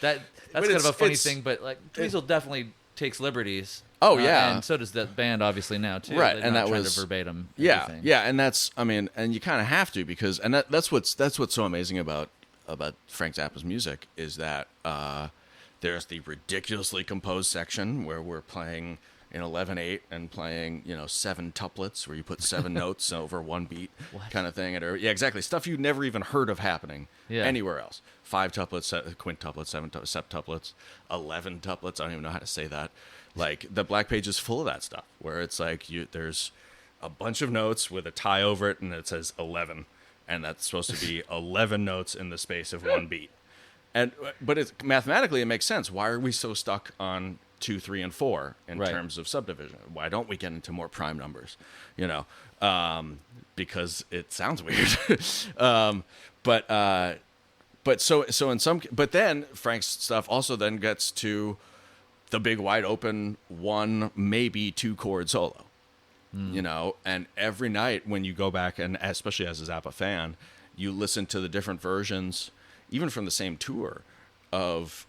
that's kind of a funny thing, but like Dweezil definitely takes liberties. Oh yeah, and so does that band obviously now too. Right, They're and not that trying was to verbatim. Yeah, everything. yeah, and and you kind of have to because that's what's so amazing about Frank Zappa's music is that there's the ridiculously composed section where we're playing in 11/8 and playing 7 tuplets where you put 7 notes over one beat kind of thing. Yeah, exactly. Stuff you never even heard of happening anywhere else. 5 tuplets, quintuplets, 7 septuplets, 11 tuplets. I don't even know how to say that. Like the Black Page is full of that stuff where it's like there's a bunch of notes with a tie over it and it says 11, and that's supposed to be 11 notes in the space of one beat. But mathematically it makes sense. Why are we so stuck on 2, 3, and 4 in terms of subdivision? Why don't we get into more prime numbers? Because it sounds weird. But then Frank's stuff also then gets to the big wide open 1, maybe 2 chord solo. And every night when you go back, and especially as a Zappa fan, you listen to the different versions, even from the same tour, of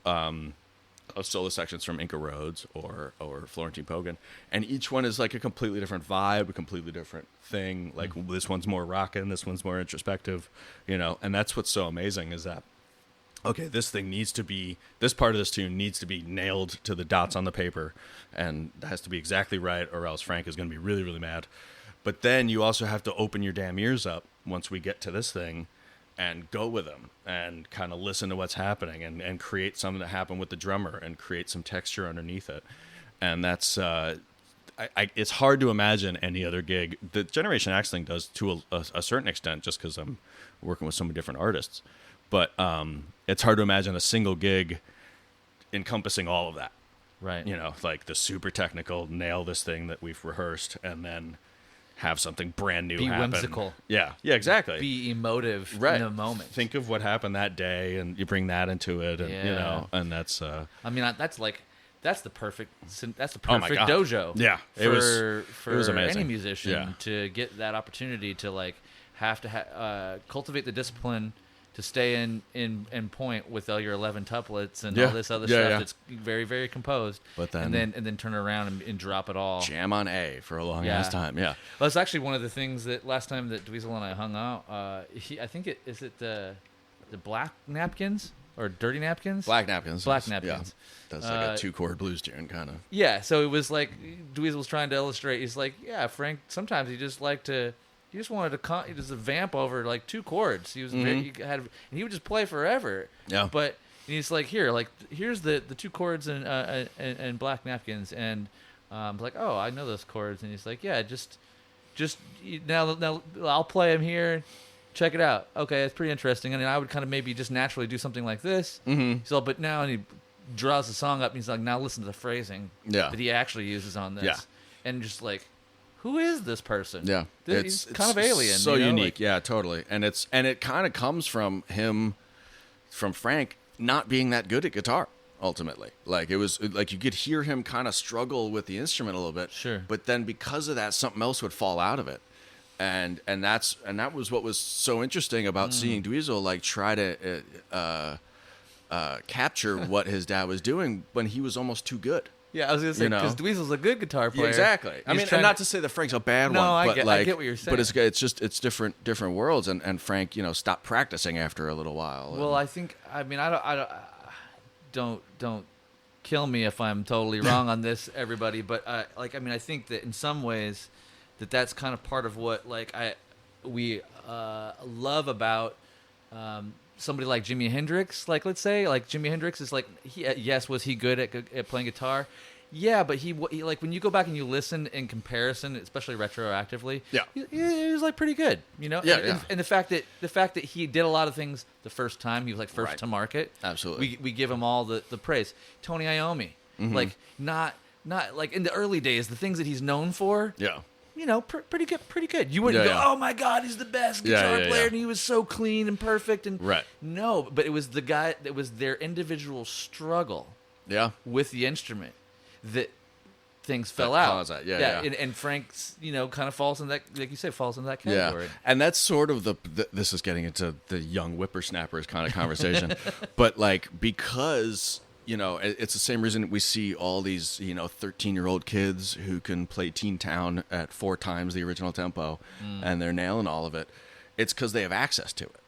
solo sections from Inca Roads or Florentine Pogan, and each one is like a completely different vibe, a completely different thing. Like this one's more rockin', this one's more introspective, and that's what's so amazing is that this part of this tune needs to be nailed to the dots on the paper, and it has to be exactly right, or else Frank is going to be really, really mad. But then you also have to open your damn ears up once we get to this thing and go with them and kind of listen to what's happening and create something that happened with the drummer and create some texture underneath it. And that's, it's hard to imagine any other gig. The Generation X thing does to a certain extent just because I'm working with so many different artists. But it's hard to imagine a single gig encompassing all of that. Right. Like the super technical, nail this thing that we've rehearsed and then have something brand new happen. Be whimsical. Yeah, exactly. Be emotive in the moment. Think of what happened that day, and you bring that into it, and and that's. I mean, that's the perfect God. dojo. Yeah, it was amazing. Any musician to get that opportunity to like have to cultivate the discipline to stay in point with all your 11 tuplets and all this other stuff that's very, very composed. But then and then turn around and drop it all. Jam on A for a long ass time. Yeah. Well, it's actually one of the things that last time that Dweezil and I hung out, I think is the Black Napkins or Dirty Napkins? Black Napkins. Black Napkins. Yeah. That's like a 2-chord blues tune kind of. Yeah, so it was like Dweezil was trying to illustrate. He's like, Frank, sometimes he just wanted to just vamp over like 2 chords. He was and he would just play forever. Yeah. But he's like, here's the 2 chords and Black Napkins, and like, oh, I know those chords. And he's like, yeah, just now I'll play them here. Check it out. Okay, it's pretty interesting. And then I would kind of maybe just naturally do something like this. Mm-hmm. So, but now he draws the song up and he's like, now listen to the phrasing that he actually uses on this. Yeah. And just like, who is this person? Yeah, it's kind of alien. So unique. Yeah, totally. And it kind of comes from Frank not being that good at guitar. Ultimately, like it was like you could hear him kind of struggle with the instrument a little bit. Sure. But then because of that, something else would fall out of it, and that was what was so interesting about seeing Dweezil like try to capture what his dad was doing when he was almost too good. Yeah, I was gonna say because Dweezil's a good guitar player. Yeah, exactly. I mean, and not to say that Frank's a bad one. I But get what you're saying. But it's different worlds, and Frank stopped practicing after a little while. Well, I think don't kill me if I'm totally wrong on this, everybody. But I think that in some ways that's kind of part of what we love about. Somebody like Jimi Hendrix, like let's say, like Jimi Hendrix is like, was he good at playing guitar? Yeah, but he like when you go back and you listen in comparison, especially retroactively. Yeah, he was like pretty good, you know. Yeah, and the fact that he did a lot of things the first time, he was like first to market. Absolutely, we give him all the praise. Tony Iommi, like not like in the early days, the things that he's known for. Yeah. You know, pretty good. You wouldn't go, oh my God, he's the best guitar player, and he was so clean and perfect. And no, but it was the guy that was their individual struggle. Yeah, with the instrument that things fell out. And Frank's, you know, kind of falls in that, like you said, falls in that category. Yeah, and that's sort of this is getting into the young whippersnappers kind of conversation, but like because. You know, it's the same reason we see all these, you know, 13-year-old kids who can play Teen Town at 4 times the original tempo and they're nailing all of it. It's because they have access to it.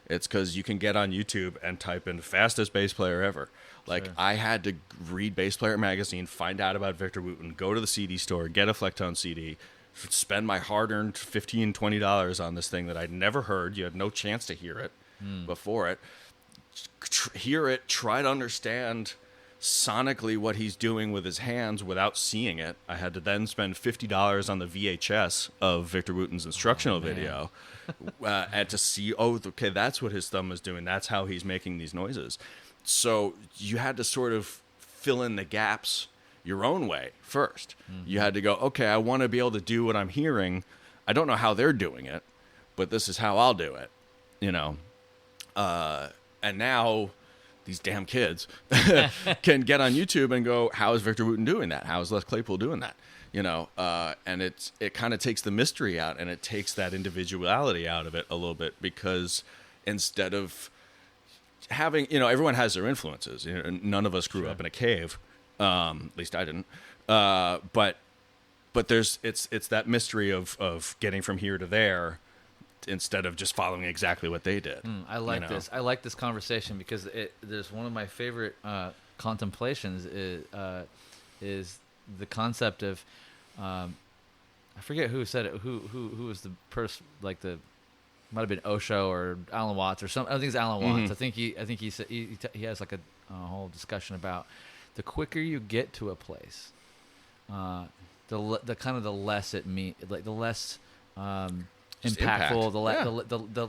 It's because you can get on YouTube and type in fastest bass player ever. Like, I had to read Bass Player magazine, find out about Victor Wooten, go to the CD store, get a Flecktone CD, spend my hard-earned $15, $20 on this thing that I'd never heard. You had no chance to hear it before it. Hear it, try to understand sonically what he's doing with his hands without seeing it. I had to then spend $50 on the VHS of Victor Wooten's instructional video and to see, okay, that's what his thumb is doing. That's how he's making these noises. So you had to sort of fill in the gaps your own way first. You had to go, okay, I want to be able to do what I'm hearing. I don't know how they're doing it, but this is how I'll do it, you know. And now these damn kids can get on YouTube and go, how is Victor Wooten doing that? How is Les Claypool doing that? You know, and it kind of takes the mystery out and it takes that individuality out of it a little bit because instead of having, you know, everyone has their influences. You know, none of us grew up in a cave. At least I didn't. But there's it's that mystery of getting from here to there. Instead of just following exactly what they did. I like this. I like this conversation because there's one of my favorite contemplations is the concept of I forget who said it. Who was the person, like the might have been Osho or Alan Watts or something. I think it's Alan Watts. I think he said he has like a whole discussion about the quicker you get to a place, the kind of the less it means, like the less. Impactful,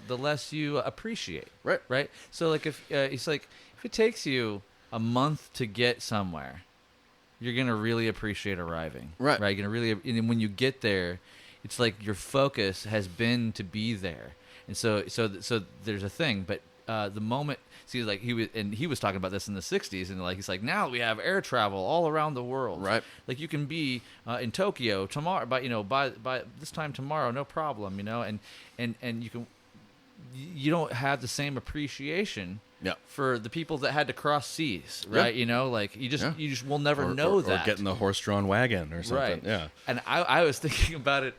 the less you appreciate. Right. So like if it's like if it takes you a month to get somewhere, you're gonna really appreciate arriving. Right. You're gonna really, and when you get there, it's like your focus has been to be there, and so there's a thing. But the moment, see, like he was talking about this in the '60s, and like he's like, now we have air travel all around the world. Right. Like you can be in Tokyo tomorrow, by this time tomorrow, no problem. You know, and you don't have the same appreciation. For the people that had to cross seas, right? You know, like you just will never know that. Or getting the horse-drawn wagon or something. Right. Yeah. And I was thinking about it.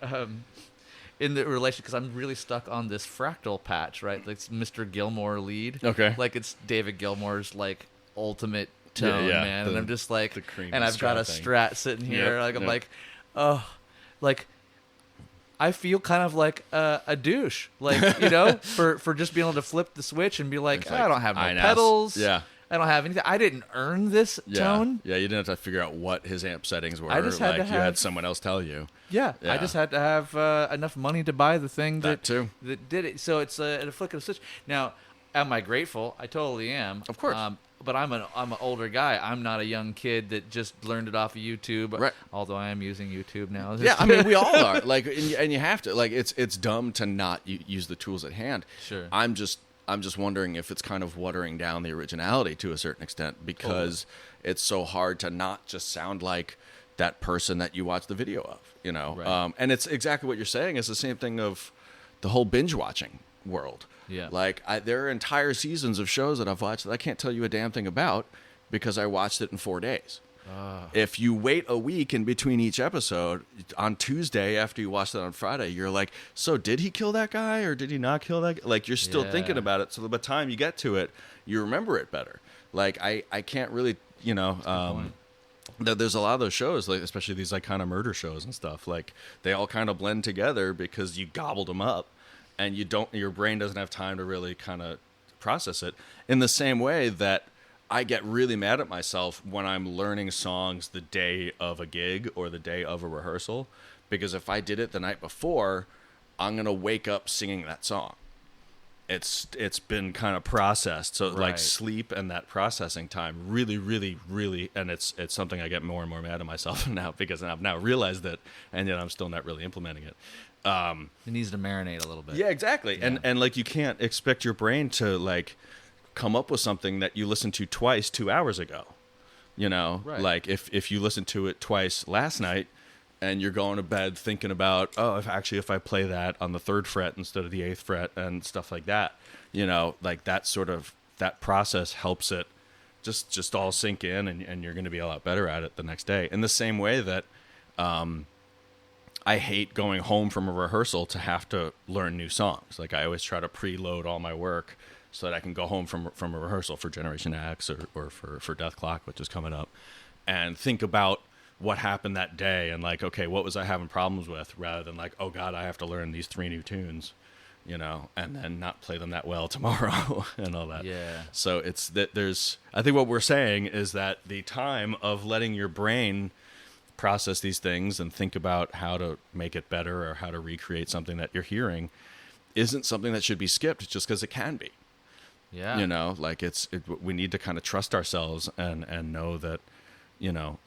In the relation, because I'm really stuck on this fractal patch, right? Like it's Mr. Gilmore lead. Okay. Like it's David Gilmour's like ultimate tone, man. And I'm just like, and I've got a Strat sitting here. Like I'm like, oh, like I feel kind of like a douche, like you know, for just being able to flip the switch and be like, I don't have no pedals. Yeah. I don't have anything. I didn't earn this tone. Yeah, you didn't have to figure out what his amp settings were. I just had to have, you had someone else tell you. Yeah, I just had to have enough money to buy the thing that did it. So it's a flick of a switch. Now, am I grateful? I totally am. Of course. But I'm an older guy. I'm not a young kid that just learned it off of YouTube. Right. Although I am using YouTube now. Yeah, I mean we all are. Like, and you have to. Like, it's dumb to not use the tools at hand. Sure. I'm just wondering if it's kind of watering down the originality to a certain extent because it's so hard to not just sound like that person that you watch the video of, you know? Right. And it's exactly what you're saying. It's the same thing of the whole binge watching world. Yeah. Like there are entire seasons of shows that I've watched that I can't tell you a damn thing about because I watched it in 4 days. If you wait a week in between each episode, on Tuesday after you watched it on Friday, you're like, so did he kill that guy or did he not kill that guy? Like, you're still thinking about it. So by the time you get to it, you remember it better. Like, I can't really, you know, there's a lot of those shows, like especially these like kind of murder shows and stuff. Like, they all kind of blend together because you gobbled them up and your brain doesn't have time to really kind of process it in the same way that I get really mad at myself when I'm learning songs the day of a gig or the day of a rehearsal, because if I did it the night before, I'm going to wake up singing that song. It's been kind of processed. So like sleep and that processing time really, really, really, and it's something I get more and more mad at myself now, because I've now realized it, and yet I'm still not really implementing it. It needs to marinate a little bit. Yeah, exactly. Yeah. And like, you can't expect your brain to like come up with something that you listened to twice 2 hours ago. You know, like if you listened to it twice last night, and you're going to bed thinking about, if I play that on the 3rd fret instead of the 8th fret and stuff like that, you know, like that process helps it just all sink in, and you're going to be a lot better at it the next day. In the same way that I hate going home from a rehearsal to have to learn new songs. Like, I always try to preload all my work so that I can go home from a rehearsal for Generation X or for Dethklok, which is coming up, and think about what happened that day, and like, okay, what was I having problems with, rather than like, oh God, I have to learn these 3 new tunes, you know, and then not play them that well tomorrow and all that. Yeah. So it's that I think what we're saying is that the time of letting your brain process these things and think about how to make it better or how to recreate something that you're hearing isn't something that should be skipped just because it can be. Yeah. You know, like we need to kind of trust ourselves and know that, you know,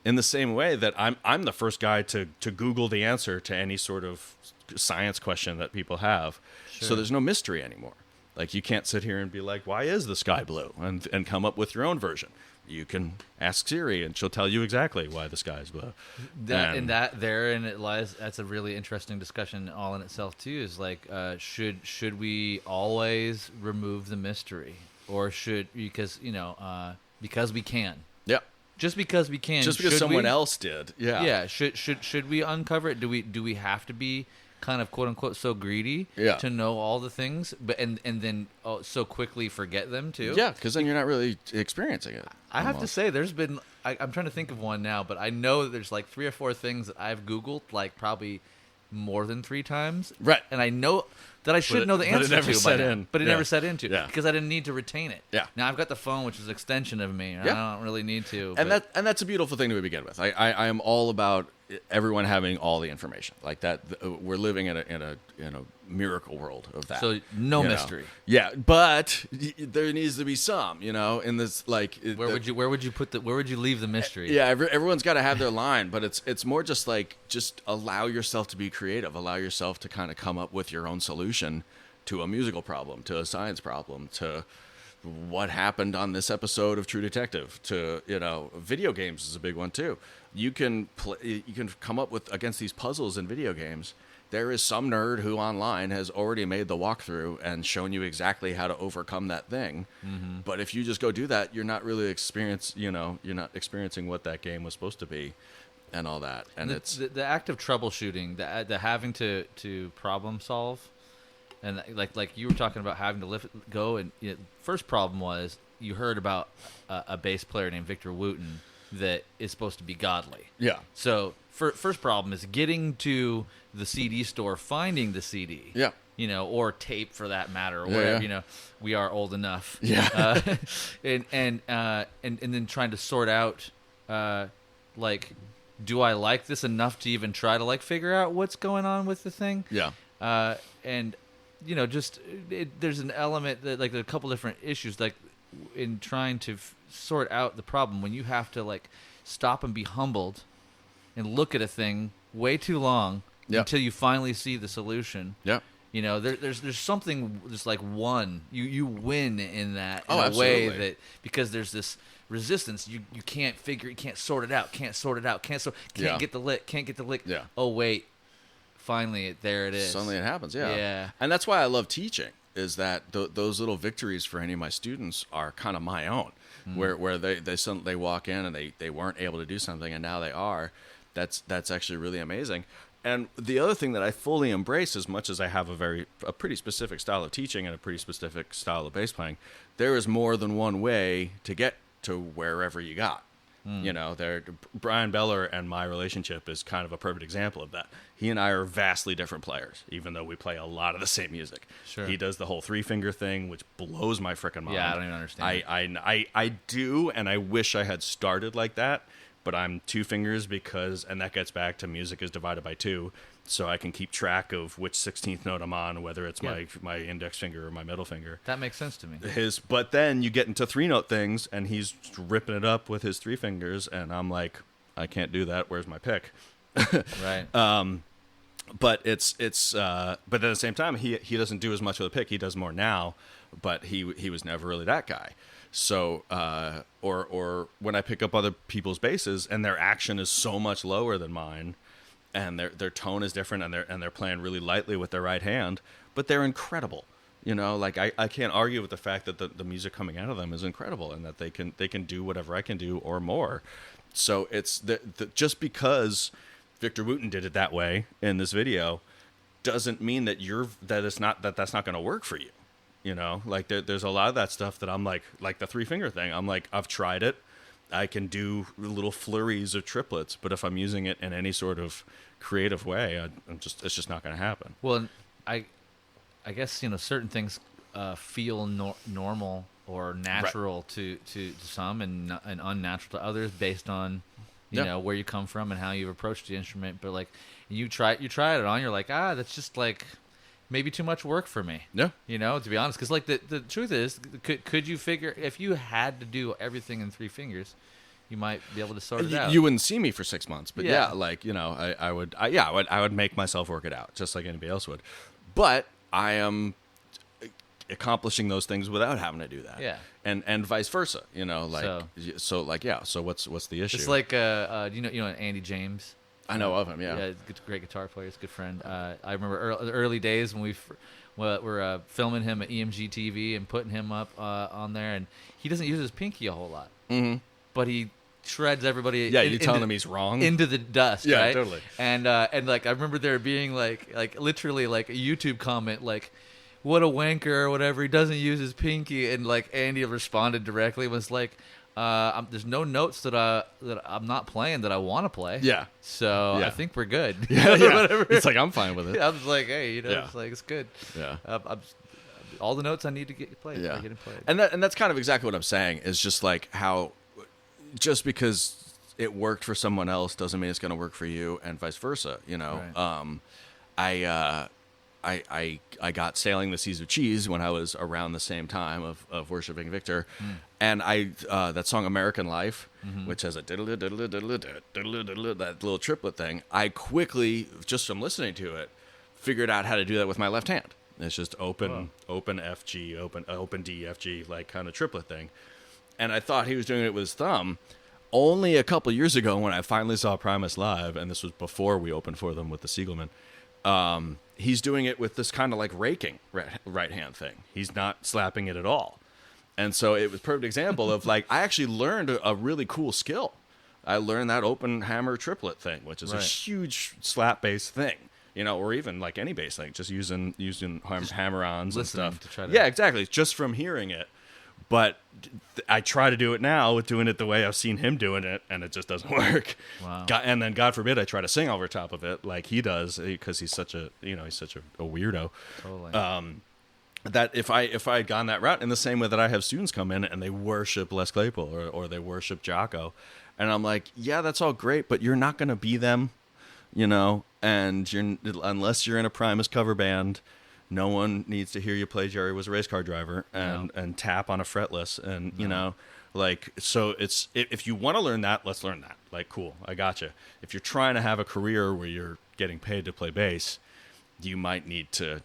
in the same way that I'm the first guy to Google the answer to any sort of science question that people have. Sure. So there's no mystery anymore. Like, you can't sit here and be like, why is the sky blue? And come up with your own version. You can ask Siri and she'll tell you exactly why the sky is blue. Therein it lies. That's a really interesting discussion all in itself too. Is like, should we always remove the mystery, or because we can? Yeah. Just because we can. Just because someone else did. Yeah. Yeah. Should we uncover it? Do we have to be kind of quote unquote so greedy to know all the things, but and then so quickly forget them too? Yeah, because then you're not really experiencing it. I have to say, there's been I'm trying to think of one now, but I know that there's like 3 or 4 things that I've Googled like probably more than 3 times. Right. And I know that I should know the answer to, but it never set into because I didn't need to retain it. Yeah. Now I've got the phone, which is an extension of me. Yeah. I don't really need to. And that's a beautiful thing to begin with. I am all about everyone having all the information like that. We're living in a miracle world of that. So no mystery. Yeah, but there needs to be some, you know, in this, like, where would you leave the mystery? Yeah, everyone's got to have their line, but it's more just like, just allow yourself to be creative, allow yourself to kind of come up with your own solution to a musical problem, to a science problem, to what happened on this episode of True Detective, to, you know, video games is a big one too. You can come up with, against these puzzles in video games, there is some nerd who online has already made the walkthrough and shown you exactly how to overcome that thing. Mm-hmm. But if you just go do that, you're not really you're not experiencing what that game was supposed to be and all that. And it's the act of troubleshooting, the having to problem solve. And like you were talking about having to go, and first problem was you heard about a bass player named Victor Wooten that is supposed to be godly. Yeah. So first problem is getting to the CD store, finding the CD. Yeah. You know, or tape for that matter, or whatever. Yeah. You know, we are old enough. Yeah. And then trying to sort out, like, do I like this enough to even try to like figure out what's going on with the thing? Yeah. And you know, there's an element that, like, a couple different issues, like in trying to sort out the problem, when you have to like stop and be humbled and look at a thing way too long until you finally see the solution. Yeah. You know, there's something just like you win in that in a absolutely. way that, because there's this resistance, you can't sort it out, can't get the lick. Yeah. Oh wait. Finally, there it is. Suddenly it happens, yeah. Yeah. And that's why I love teaching, is that those little victories for any of my students are kind of my own, where they walk in and they weren't able to do something and now they are. That's actually really amazing. And the other thing that I fully embrace, as much as I have a pretty specific style of teaching and a pretty specific style of bass playing, there is more than one way to get to wherever you got. You know, Brian Beller and my relationship is kind of a perfect example of that. He and I are vastly different players, even though we play a lot of the same music. Sure. He does the whole 3-finger thing, which blows my freaking mind. Yeah, I don't even understand. I do, and I wish I had started like that, but I'm 2 fingers and that gets back to music is divided by 2, so I can keep track of which 16th note I'm on, whether it's my index finger or my middle finger. That makes sense to me. But then you get into 3-note things, and he's ripping it up with his 3 fingers, and I'm like, I can't do that. Where's my pick? Right. But but at the same time, he doesn't do as much with the pick. He does more now, but he was never really that guy. So or when I pick up other people's basses and their action is so much lower than mine, and their tone is different, and they're playing really lightly with their right hand, but they're incredible. You know, like I can't argue with the fact that the music coming out of them is incredible, and that they can do whatever I can do or more. So it's just because Victor Wooten did it that way in this video doesn't mean that that's not going to work for you. You know, like there's a lot of that stuff that I'm like the 3-finger thing. I'm like, I've tried it. I can do little flurries of triplets, but if I'm using it in any sort of creative way, it's just not going to happen. Well, I guess, you know, certain things feel normal or natural to some, and unnatural to others, based on you know where you come from and how you've approached the instrument. But like you try it on, you're like, that's just like maybe too much work for me. Yeah. You know, to be honest, because like the truth is, could you figure, if you had to do everything in 3 fingers, you might be able to sort it out. You wouldn't see me for 6 months, but yeah like, you know, I would make myself work it out just like anybody else would. But I am accomplishing those things without having to do that. Yeah. And vice versa, you know, like so what's the issue? It's like you know Andy James. I know of him, yeah. Yeah, great guitar player. He's a good friend. I remember the early days when we were filming him at EMG TV and putting him up on there, and he doesn't use his pinky a whole lot. Mm-hmm. But he shreds everybody. Yeah, you're telling him he's wrong? Into the dust, yeah, right? Totally. And like I remember there being like literally like a YouTube comment like, what a wanker or whatever, he doesn't use his pinky, and like Andy responded directly, was like, there's no notes that I'm not playing that I want to play. Yeah. So I think we're good. Yeah, yeah. Whatever. It's like, I'm fine with it. I was like, hey, you know, it's like, it's good. Yeah. All the notes I need to get played. Yeah. Getting played. And that's kind of exactly what I'm saying, is just like how just because it worked for someone else doesn't mean it's going to work for you, and vice versa. You know, right. I got Sailing the Seas of Cheese when I was around the same time of worshiping Victor, and that song American Life, which has a diddle diddle diddle diddle, that little triplet thing. I quickly, just from listening to it, figured out how to do that with my left hand. It's just open F G, open D F G, like kind of triplet thing. And I thought he was doing it with his thumb. Only a couple years ago, when I finally saw Primus live, and this was before we opened for them with the Siegelman. He's doing it with this kind of like raking right hand thing. He's not slapping it at all. And so it was a perfect example of like, I actually learned a really cool skill. I learned that open hammer triplet thing, which is a huge slap bass thing, you know, or even like any bass thing, just using hammer-ons and stuff. Yeah, exactly. Just from hearing it. But I try to do it now with doing it the way I've seen him doing it, and it just doesn't work. Wow. And then, God forbid, I try to sing over top of it like he does, because he's such a weirdo. Totally. That if I had gone that route, in the same way that I have students come in and they worship Les Claypool or they worship Jocko, and I'm like, yeah, that's all great, but you're not going to be them, you know. And unless you're in a Primus cover band. No one needs to hear you play Jerry Was a Race Car Driver and tap on a fretless, and you know, like, so it's, if you want to learn that, let's learn that. Like, cool, I gotcha. If you're trying to have a career where you're getting paid to play bass, you might need to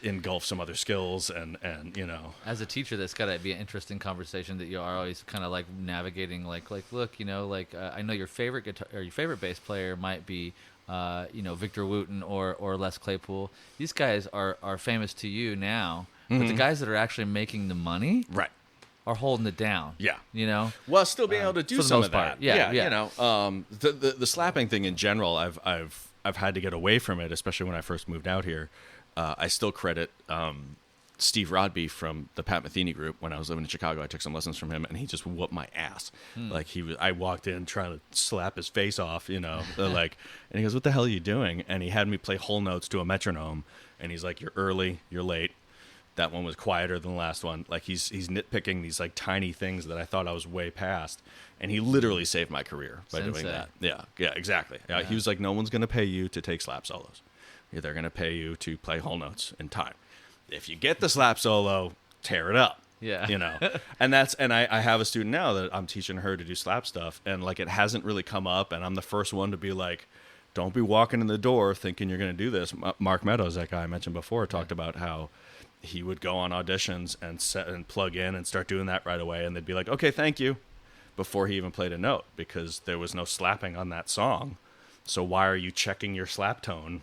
engulf some other skills, and you know. As a teacher, that's got to be an interesting conversation that you are always kind of like navigating. Like look, you know, like I know your favorite guitar or your favorite bass player might be. You know, Victor Wooten or Les Claypool. These guys are famous to you now, but the guys that are actually making the money, right, are holding it down. Yeah, you know, well, still being able to do some of that. Yeah. You know, the slapping thing in general, I've had to get away from it, especially when I first moved out here. I still credit Steve Rodby from the Pat Metheny group, when I was living in Chicago, I took some lessons from him, and he just whooped my ass. Like I walked in trying to slap his face off, like, and he goes, "What the hell are you doing?" And he had me play whole notes to a metronome, and he's like, "You're early, you're late. That one was quieter than the last one." Like he's nitpicking these like tiny things that I thought I was way past, and he literally saved my career by doing that. Yeah, exactly. Yeah. He was like, "No one's going to pay you to take slap solos. They're going to pay you to play whole notes in time. If you get the slap solo, tear it up." Yeah. And I have a student now that I'm teaching her to do slap stuff, and like it hasn't really come up, and I'm the first one to be like, don't be walking in the door thinking you're going to do this. Mark Meadows, that guy I mentioned before, talked about how he would go on auditions and plug in and start doing that right away, and they'd be like, "Okay, thank you," before he even played a note, because there was no slapping on that song. So why are you checking your slap tone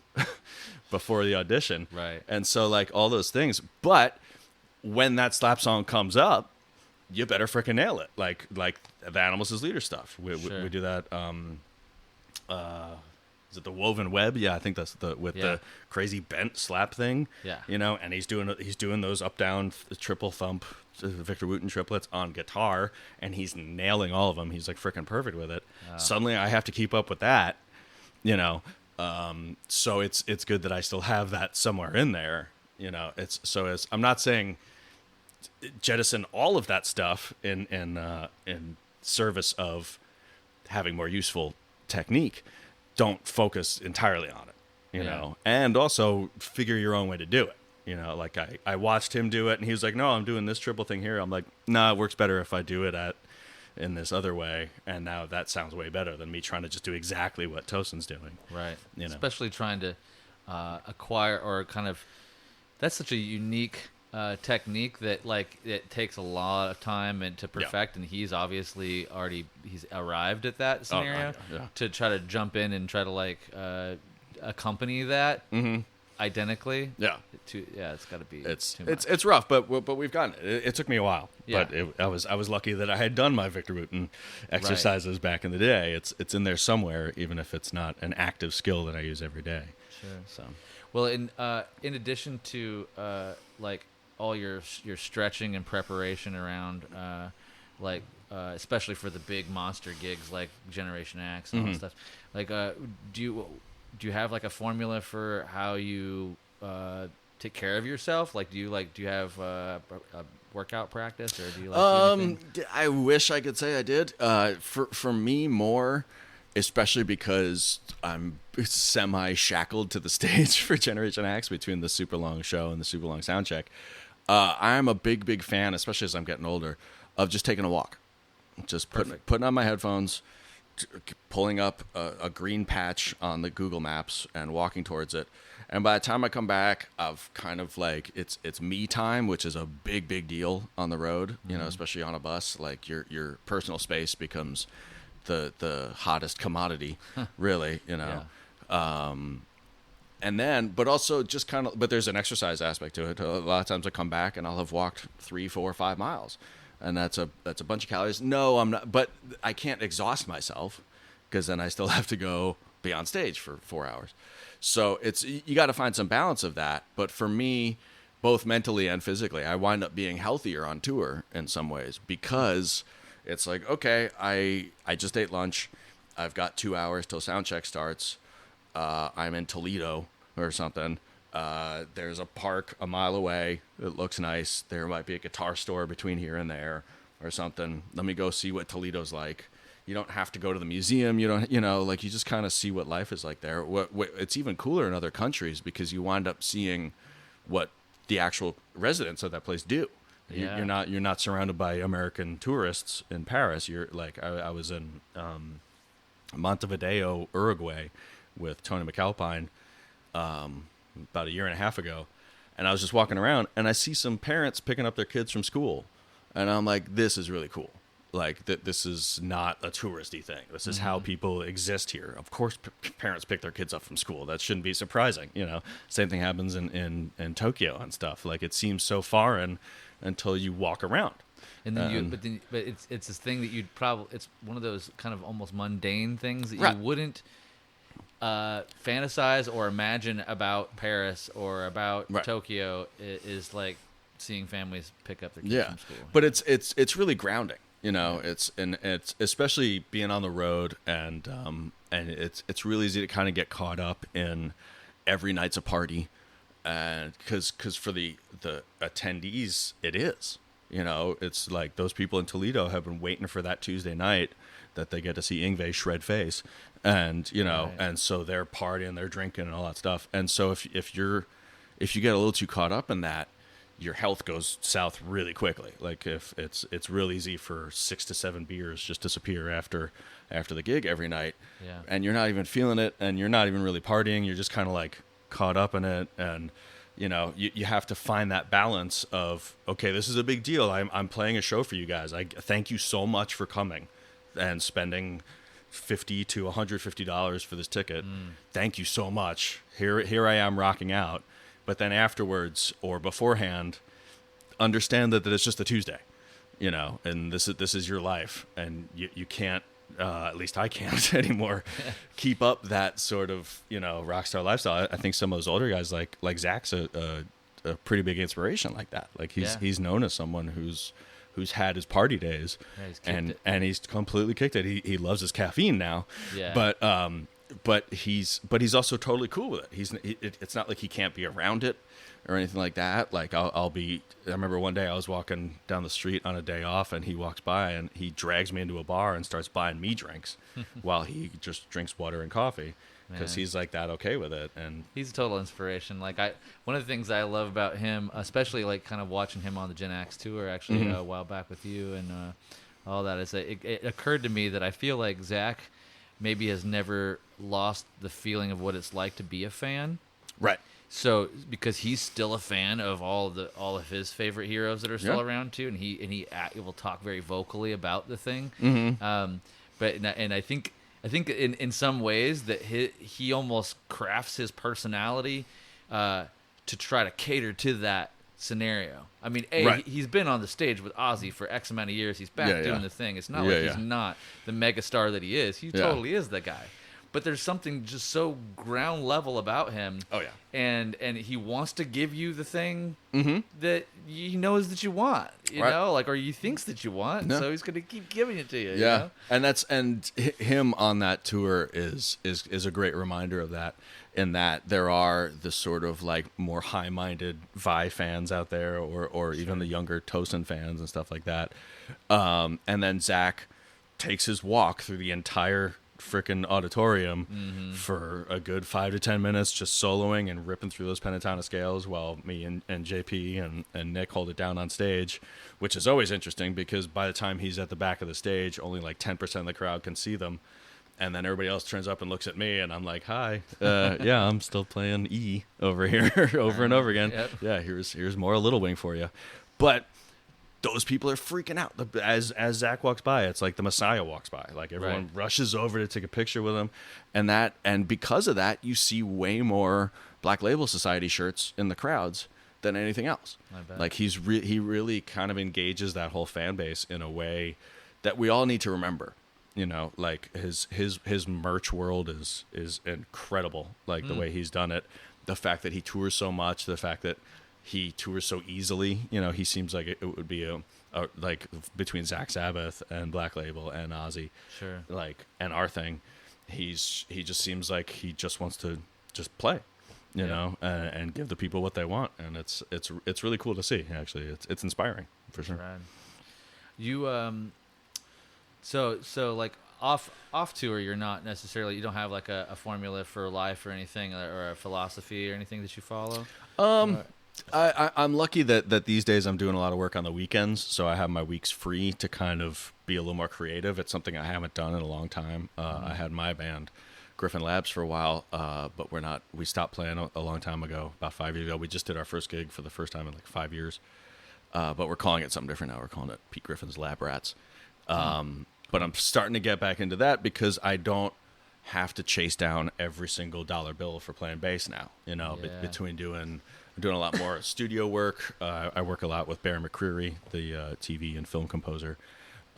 before the audition? Right. And so like all those things. But when that slap song comes up, you better freaking nail it. Like the Animals as Leader stuff. We do that. Is it the Woven Web? Yeah, I think that's the crazy bent slap thing. Yeah. And he's doing those up down triple thump Victor Wooten triplets on guitar, and he's nailing all of them. He's like freaking perfect with it. Suddenly I have to keep up with that. So it's good that I still have that somewhere in there. I'm not saying jettison all of that stuff in service of having more useful technique. Don't focus entirely on it, and also figure your own way to do it. Like I watched him do it, and he was like, "No, I'm doing this triple thing here." I'm like, "Nah, it works better if I do it in this other way." And now that sounds way better than me trying to just do exactly what Tosin's doing. Right. Especially trying to acquire or kind of, that's such a unique technique that like it takes a lot of time and to perfect, and he's obviously he's arrived at that scenario. To try to jump in and try to like accompany that identically. It's got to be it's rough, but we've gotten it. It took me a while, but I was lucky that I had done my Victor Wooten exercises back in the day. It's in there somewhere, even if it's not an active skill that I use every day. Sure. So, well, in addition to like all your stretching and preparation around especially for the big monster gigs like Generation X and all that stuff, like do you have like a formula for how you take care of yourself? Like do you have a workout practice, or do you like I wish I could say I did. For me, more, especially because I'm semi-shackled to the stage for Generation X between the super long show and the super long sound check. I'm a big fan, especially as I'm getting older, of just taking a walk. Just putting on my headphones, pulling up a green patch on the Google Maps and walking towards it. And by the time I come back, I've kind of like, it's me time, which is a big deal on the road, especially on a bus. Like your personal space becomes the hottest commodity, really, and then, but also just kind of, but there's an exercise aspect to it. A lot of times I come back and I'll have walked 3, 4, 5 miles, and that's a bunch of calories. No, I'm not, but I can't exhaust myself because then I still have to go be on stage for 4 hours. So you got to find some balance of that. But for me, both mentally and physically, I wind up being healthier on tour in some ways, because it's like, okay, I just ate lunch. I've got 2 hours till sound check starts. I'm in Toledo or something. There's a park a mile away. It looks nice. There might be a guitar store between here and there or something. Let me go see what Toledo's like. You don't have to go to the museum. You don't, like you just kind of see what life is like there. It's even cooler in other countries because you wind up seeing what the actual residents of that place do. Yeah. You're not surrounded by American tourists in Paris. You're like, I was in Montevideo, Uruguay, with Tony McAlpine about a year and a half ago, and I was just walking around and I see some parents picking up their kids from school, and I'm like, this is really cool. Like this is not a touristy thing. This is how people exist here. Of course, parents pick their kids up from school. That shouldn't be surprising. Same thing happens in Tokyo and stuff. Like it seems so foreign until you walk around. And then but it's this thing that you'd probably, it's one of those kind of almost mundane things that you wouldn't fantasize or imagine about Paris or about Tokyo. Is like seeing families pick up their kids from school. But it's really grounding. It's especially being on the road, and it's really easy to kind of get caught up in every night's a party, and because for the attendees it is, it's like those people in Toledo have been waiting for that Tuesday night that they get to see Yngwie shred face, and and so they're partying, they're drinking, and all that stuff, and so if you get a little too caught up in that, your health goes south really quickly. Like if it's real easy for 6 to 7 beers just disappear after the gig every night, and you're not even feeling it, and you're not even really partying. You're just kind of like caught up in it, and you have to find that balance of, okay, this is a big deal. I'm playing a show for you guys. I thank you so much for coming and spending $50 to $150 for this ticket. Thank you so much. Here I am rocking out. But then afterwards or beforehand, understand that it's just a Tuesday, and this is your life, and you can't, at least I can't anymore, keep up that sort of rock star lifestyle. I think some of those older guys like Zach's a pretty big inspiration like that. Like he's known as someone who's had his party days, and he's completely kicked it. He loves his caffeine now, but he's also totally cool with it. It's not like he can't be around it or anything like that. Like I remember one day I was walking down the street on a day off, and he walks by and he drags me into a bar and starts buying me drinks while he just drinks water and coffee, because he's like that okay with it. And he's a total inspiration. Like one of the things I love about him, especially like kind of watching him on the Gen X tour actually a while back with you and all that, is that it occurred to me that I feel like Zach maybe has never lost the feeling of what it's like to be a fan. Right. So because he's still a fan of all of his favorite heroes that are still around too, and he will talk very vocally about the thing. But I think in some ways that he almost crafts his personality to try to cater to that scenario. I mean, he's been on the stage with Ozzy for X amount of years. He's back doing the thing. It's not like he's not the megastar that he is. He totally is the guy. But there's something just so ground level about him. Oh yeah. And he wants to give you the thing that he knows that you want. You know, like, or he thinks that you want. No. So he's gonna keep giving it to you. Yeah. You know? And him on that tour is a great reminder of that. In that there are the sort of like more high-minded Vi fans out there, or even the younger Tosin fans and stuff like that. And then Zach takes his walk through the entire frickin' auditorium for a good 5 to 10 minutes, just soloing and ripping through those pentatonic scales while me and JP and Nick hold it down on stage, which is always interesting because by the time he's at the back of the stage, only like 10% of the crowd can see them. And then everybody else turns up and looks at me, and I'm like, "Hi, I'm still playing E over here, over and over again. Yep. Yeah, here's more Little Wing for you." But those people are freaking out as Zach walks by. It's like the Messiah walks by. Like everyone rushes over to take a picture with him, and because of that, you see way more Black Label Society shirts in the crowds than anything else. I bet. Like he really kind of engages that whole fan base in a way that we all need to remember. Like his merch world is incredible. Like the way he's done it, the fact that he tours so much, the fact that he tours so easily. He seems like it would be a like between Zach Sabbath and Black Label and Ozzy, sure, like, and our thing, he just seems like he just wants to just play, you know, and give the people what they want, and it's really cool to see. Actually, it's inspiring for sure. Right. You So like off tour, you're not necessarily, you don't have like a formula for life or anything, or a philosophy or anything that you follow? I'm lucky that these days I'm doing a lot of work on the weekends, so I have my weeks free to kind of be a little more creative. It's something I haven't done in a long time. I had my band, Griffin Labs, for a while, but we stopped playing a long time ago, about 5 years ago. We just did our first gig for the first time in like 5 years, but we're calling it something different now. We're calling it Pete Griffin's Lab Rats. But I'm starting to get back into that because I don't have to chase down every single dollar bill for playing bass now. Between doing a lot more studio work. I work a lot with Barry McCreary, the TV and film composer.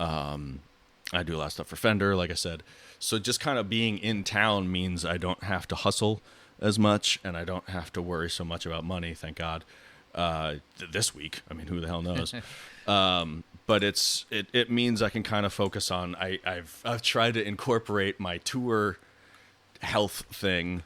I do a lot of stuff for Fender, like I said. So just kind of being in town means I don't have to hustle as much, and I don't have to worry so much about money, thank God. this week. I mean, who the hell knows? But it means I can kind of focus on. I've tried to incorporate my tour health thing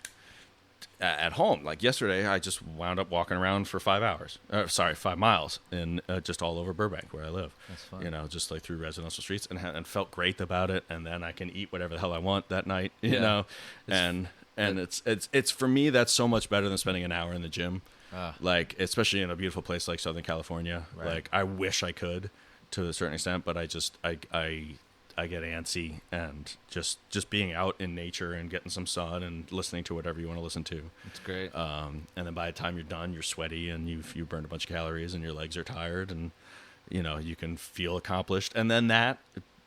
at home. Like yesterday, I just wound up walking around for 5 hours. 5 miles in just all over Burbank where I live. That's fun. You know, just like through residential streets, and felt great about it. And then I can eat whatever the hell I want that night. You know, and it's for me, that's so much better than spending an hour in the gym. Like, especially in a beautiful place like Southern California. Right. Like, I wish I could to a certain extent, but I get antsy, and just being out in nature and getting some sun and listening to whatever you want to listen to. It's great. And then by the time you're done, you're sweaty and you've burned a bunch of calories and your legs are tired, and you know, you can feel accomplished. And then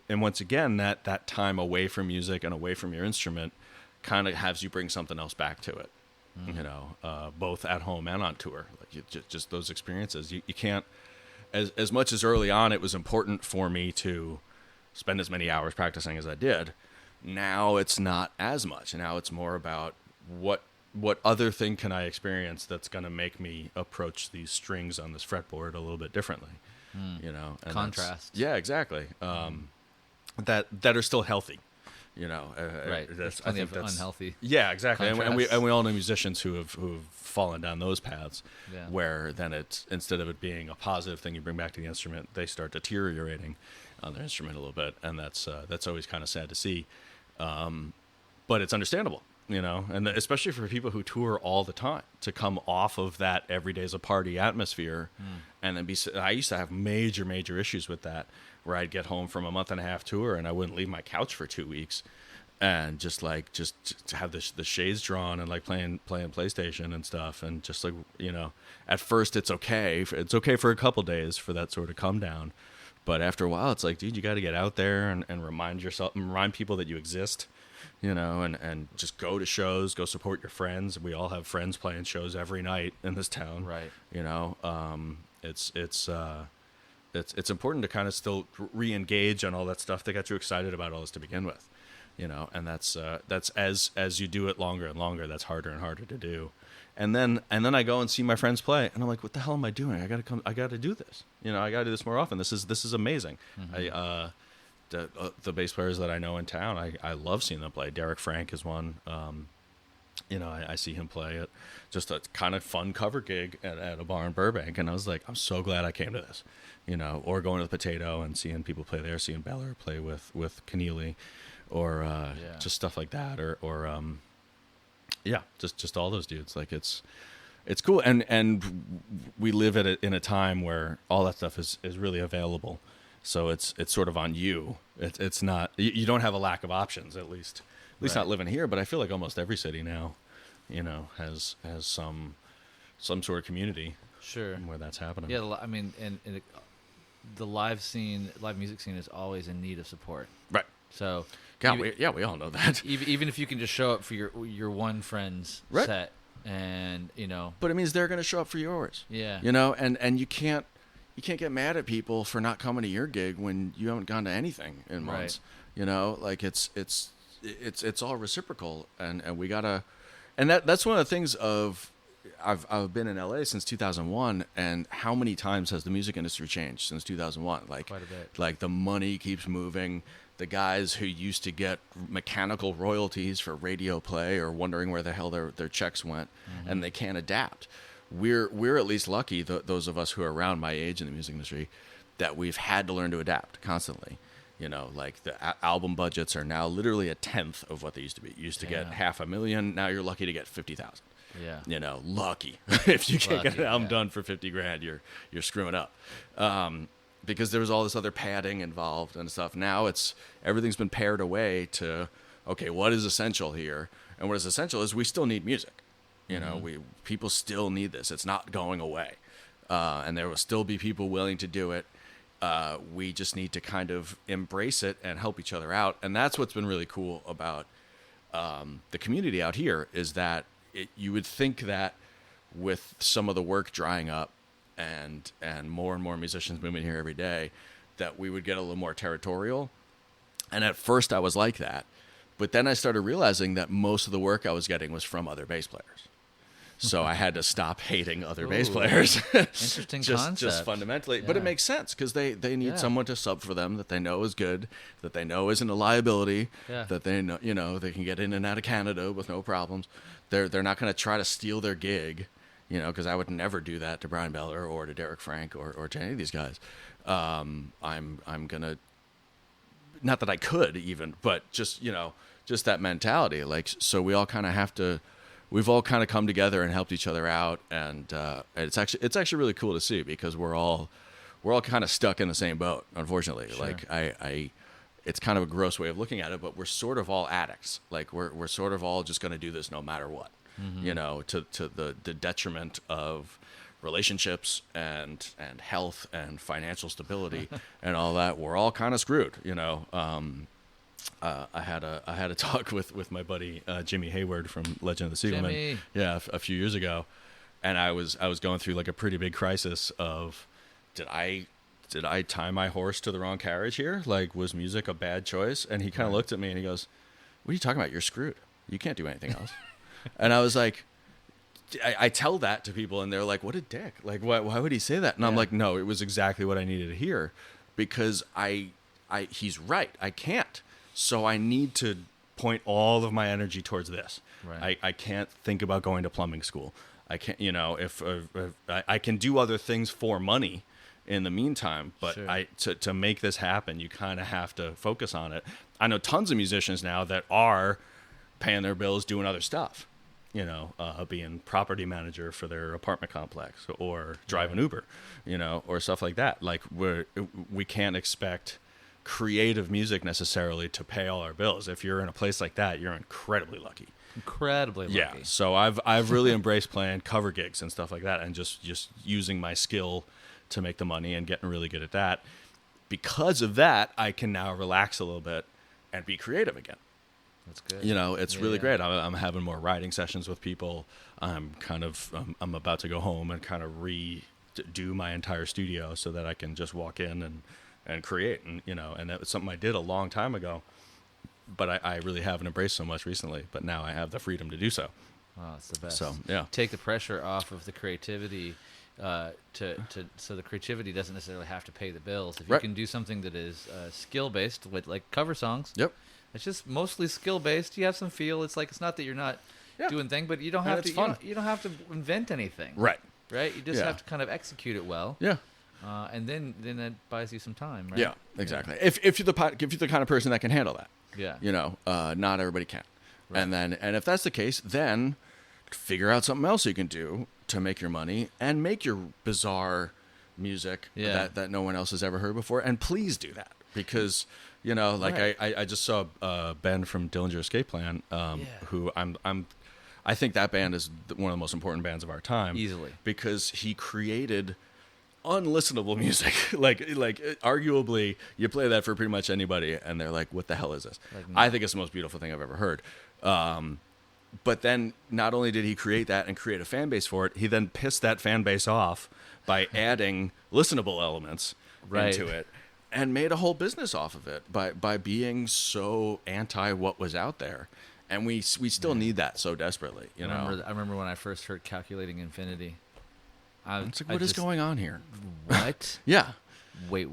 once again, that time away from music and away from your instrument kind of has you bring something else back to it. You know, both at home and on tour. Like just those experiences. You can't, as much as early on it was important for me to spend as many hours practicing as I did. Now it's not as much. Now it's more about what other thing can I experience that's going to make me approach these strings on this fretboard a little bit differently. You know, and contrast. Yeah, exactly. That are still healthy. You know, right. I think that's unhealthy. Yeah, exactly. And we all know musicians who have fallen down those paths, where then it's, instead of it being a positive thing you bring back to the instrument, they start deteriorating on their instrument a little bit, and that's always kind of sad to see. But it's understandable, you know, and especially for people who tour all the time, to come off of that every day's a party atmosphere, and then I used to have major issues with that, where I'd get home from a month and a half tour and I wouldn't leave my couch for 2 weeks, and just have the shades drawn and like playing PlayStation and stuff, and just like, you know, at first it's okay for a couple days for that sort of come down, but after a while it's like, dude, you got to get out there and remind people that you exist, you know, and just go to shows, go support your friends. We all have friends playing shows every night in this town, right? You know, it's important to kind of still re-engage on all that stuff that got you excited about all this to begin with, you know, and that's as you do it longer and longer, that's harder and harder to do. And then I go and see my friends play, and I'm like, what the hell am I doing? I got to do this. You know, I got to do this more often. This is amazing. The bass players that I know in town, I love seeing them play. Derek Frank is one. You know, I see him play at just a kind of fun cover gig at a bar in Burbank, and I was like, I'm so glad I came to this, you know, or going to the Potato and seeing people play there, seeing Beller play with Keneally, or just stuff like that, or just all those dudes. Like it's cool, and we live in a time where all that stuff is really available, so it's sort of on you. It's not, you don't have a lack of options, at least not living here, but I feel like almost every city now, you know, has some sort of community, where that's happening. Yeah, I mean, and the live music scene is always in need of support, right? So we all know that. Even if you can just show up for your one friend's set, and you know, but it means they're going to show up for yours. Yeah, you know, and you can't get mad at people for not coming to your gig when you haven't gone to anything in months. Right. You know, like it's all reciprocal, and we gotta, and that's one of the things of, I've been in LA since 2001, and how many times has the music industry changed since 2001? Like quite a bit. Like the money keeps moving. The guys who used to get mechanical royalties for radio play are wondering where the hell their checks went, and they can't adapt. We're at least lucky, those of us who are around my age in the music industry, that we've had to learn to adapt constantly. You know, like the album budgets are now literally a tenth of what they used to be. You used to get $500,000. Now you're lucky to get 50,000. Yeah. You know, lucky. If you can't get an album done for $50,000, you're screwing up. Because there was all this other padding involved and stuff. Now everything's been pared away to, okay, what is essential here? And what is essential is we still need music. You know, people still need this. It's not going away. And there will still be people willing to do it. We just need to kind of embrace it and help each other out. And that's what's been really cool about the community out here, is that you would think that with some of the work drying up and more and more musicians moving here every day, that we would get a little more territorial. And at first I was like that. But then I started realizing that most of the work I was getting was from other bass players. So I had to stop hating other bass players. Interesting concept. Just fundamentally. But it makes sense because they need someone to sub for them that they know is good, that they know isn't a liability, that they know, they can get in and out of Canada with no problems. They're not going to try to steal their gig, because I would never do that to Brian Beller or to Derek Frank or to any of these guys. I'm going to, not that I could even, but just that mentality. Like, so we all kind of we've all kind of come together and helped each other out. And it's actually really cool to see because we're all kind of stuck in the same boat, unfortunately. Sure. Like it's kind of a gross way of looking at it, but we're sort of all addicts. Like we're sort of all just going to do this no matter what, to the detriment of relationships and health and financial stability and all that. We're all kind of screwed, I had a talk with my buddy Jimmy Hayward from Legend of the Siegelman, a few years ago, and I was going through like a pretty big crisis of did I tie my horse to the wrong carriage here? Like, was music a bad choice? And he kind of looked at me and he goes, "What are you talking about? You're screwed. You can't do anything else." And I was like, I tell that to people and they're like, "What a dick. Like, why would he say that?" And I'm like, no, it was exactly what I needed to hear because he's right. I can't. So I need to point all of my energy towards this. Right. I can't think about going to plumbing school. I can't, if I can do other things for money in the meantime, but sure. To make this happen, you kind of have to focus on it. I know tons of musicians now that are paying their bills doing other stuff. Being property manager for their apartment complex or driving Uber, or stuff like that. Like we can't expect creative music necessarily to pay all our bills. If you're in a place like that, you're incredibly lucky. Incredibly lucky. Yeah. So I've really embraced playing cover gigs and stuff like that, and just using my skill to make the money and getting really good at that. Because of that, I can now relax a little bit and be creative again. That's good. It's really great. I'm having more writing sessions with people. I'm about to go home and kind of redo my entire studio so that I can just walk in and create. And that was something I did a long time ago, but I really haven't embraced so much recently. But now I have the freedom to do so. Oh, it's the best. So yeah, take the pressure off of the creativity. So the creativity doesn't necessarily have to pay the bills. If you can do something that is skill based, with like cover songs. Yep. It's just mostly skill based. You have some feel. It's like it's not that you're not doing things, but you don't have to. You don't have to invent anything. Right. Right. You just have to kind of execute it well. Yeah. And then that buys you some time. Right? Yeah. Exactly. Yeah. If you're the kind of person that can handle that. Yeah. Not everybody can. Right. And if that's the case, then figure out something else you can do to make your money and make your bizarre music that no one else has ever heard before. And please do that because. I just saw Ben from Dillinger Escape Plan, who I think that band is one of the most important bands of our time, easily, because he created unlistenable music. like arguably, you play that for pretty much anybody, and they're like, "What the hell is this?" I think it's the most beautiful thing I've ever heard. But then, not only did he create that and create a fan base for it, he then pissed that fan base off by adding listenable elements into it. And made a whole business off of it by being so anti what was out there, and we still need that so desperately. I remember when I first heard Calculating Infinity. It's like, what is going on here? What? Yeah. Wait.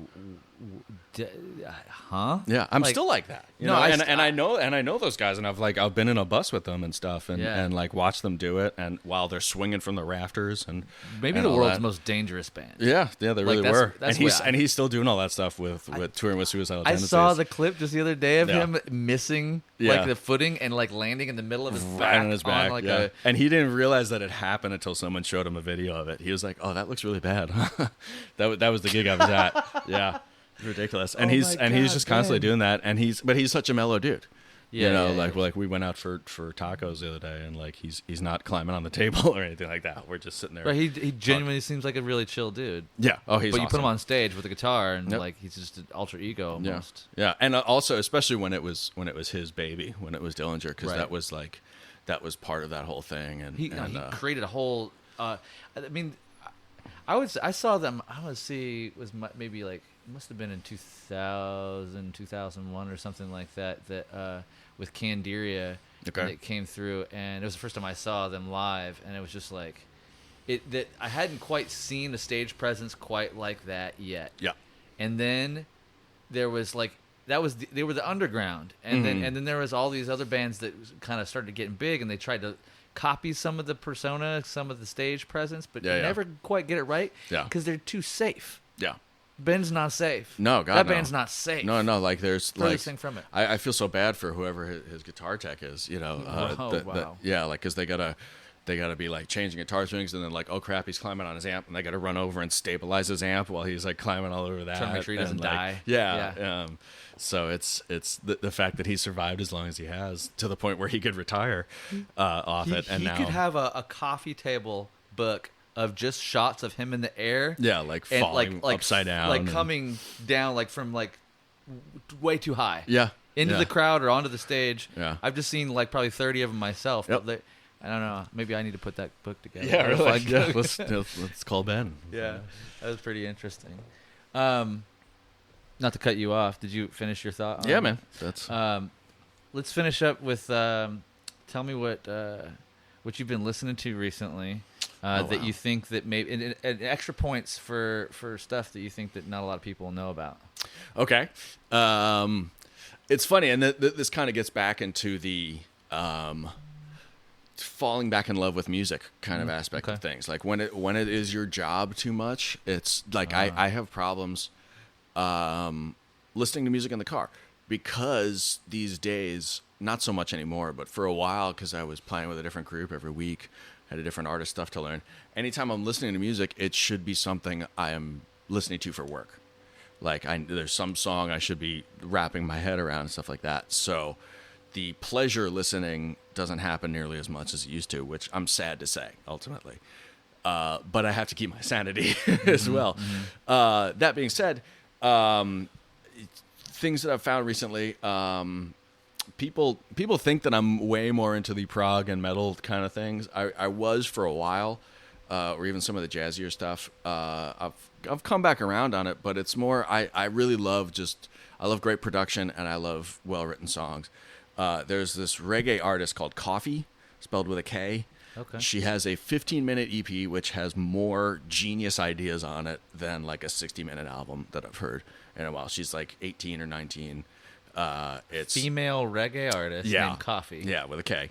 Huh? Yeah, I'm still like that. I know those guys, and I've been in a bus with them and stuff, and like watched them do it, and while they're swinging from the rafters, and maybe the world's most dangerous band. Yeah, they really were. And he's still doing all that stuff with touring with Suicidal Tendencies. I saw the clip just the other day of him missing like the footing and like landing in the middle of his back. On his back, and he didn't realize that it happened until someone showed him a video of it. He was like, "Oh, that looks really bad." that was the gig I was at. Yeah. Ridiculous, and he's just constantly doing that, and he's such a mellow dude. Like we went out for tacos the other day, and like he's not climbing on the table or anything like that. We're just sitting there. Right, he genuinely seems like a really chill dude. Yeah. Oh, he's. But you put him on stage with a guitar, and like he's just an alter ego almost. Yeah, and also especially when it was his baby, when it was Dillinger, because that was part of that whole thing, and he created a whole. I saw them. Maybe like. It must have been in 2000, 2001 or something like that with Candiria, Okay. And it came through, and it was the first time I saw them live, and it was just like, that I hadn't quite seen a stage presence quite like that yet. Yeah. And then there was like, they were the underground, and then there was all these other bands that kind of started getting big, and they tried to copy some of the persona, some of the stage presence, but never quite get it right because they're too safe. Yeah. Ben's not safe. No, God, that no. band's not safe. No, like there's Furthest thing from it. I feel so bad for whoever his guitar tech is, Wow. Yeah, like because they gotta be like changing guitar strings, and then like, oh crap, he's climbing on his amp, and they gotta run over and stabilize his amp while he's like climbing all over that, trying to make sure he doesn't die. Yeah. So it's the fact that he survived as long as he has, to the point where he could retire off it, and now he could have a coffee table book of just shots of him in the air. Yeah, like falling upside down, like coming down like from like way too high. Yeah. Into the crowd or onto the stage. Yeah. I've just seen like probably 30 of them myself. Yep. But I don't know. Maybe I need to put that book together. Yeah, really. Yeah, let's call Ben. Yeah, that was pretty interesting. Not to cut you off. Did you finish your thought? Yeah, man. That's. Let's finish up with. Tell me what you've been listening to recently. That you think that maybe and extra points for stuff that you think that not a lot of people know about. Okay, it's funny, and this kind of gets back into the falling back in love with music kind of aspect of things. Like when it is your job too much, it's like I have problems listening to music in the car, because these days, not so much anymore, but for a while, because I was playing with a different group every week, had a different artist stuff to learn. Anytime I'm listening to music, it should be something I am listening to for work. Like there's some song I should be wrapping my head around and stuff like that. So the pleasure listening doesn't happen nearly as much as it used to, which I'm sad to say, ultimately. But I have to keep my sanity as well. That being said, things that I've found recently, people think that I'm way more into the prog and metal kind of things. I was for a while, or even some of the jazzier stuff. I've come back around on it, but it's more I really love I love great production, and I love well-written songs. There's this reggae artist called Coffee, spelled with a K. Okay. She has a 15-minute EP which has more genius ideas on it than like a 60-minute album that I've heard in a while. She's like 18 or 19. It's female reggae artist named Coffee. Yeah, with a K.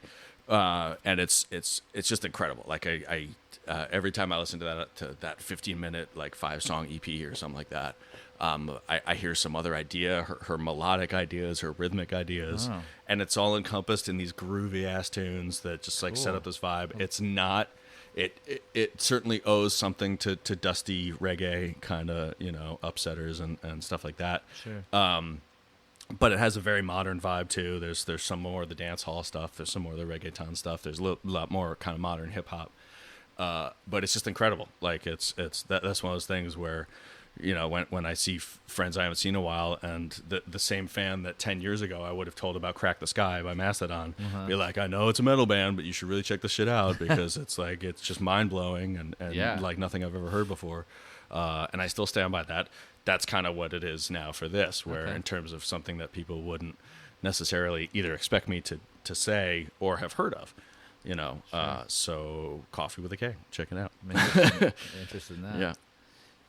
And it's just incredible. Like I every time I listen to that 15-minute like 5-song EP or something like that, I hear some other idea, her melodic ideas, her rhythmic ideas, and it's all encompassed in these groovy ass tunes that just like set up this vibe. It's not. It certainly owes something to dusty reggae kind of upsetters and stuff like that. Sure. But it has a very modern vibe too. There's some more of the dance hall stuff. There's some more of the reggaeton stuff. There's a lot more kind of modern hip hop. But it's just incredible. Like that's one of those things where, when I see friends I haven't seen in a while, and the same fan that 10 years ago I would have told about Crack the Sky by Mastodon, be like, I know it's a metal band, but you should really check this shit out, because it's like, it's just mind blowing and like nothing I've ever heard before. And I still stand by that. That's kind of what it is now for this, where in terms of something that people wouldn't necessarily either expect me to say or have heard of, so Coffee with a K, check it out. Interested in that. Yeah.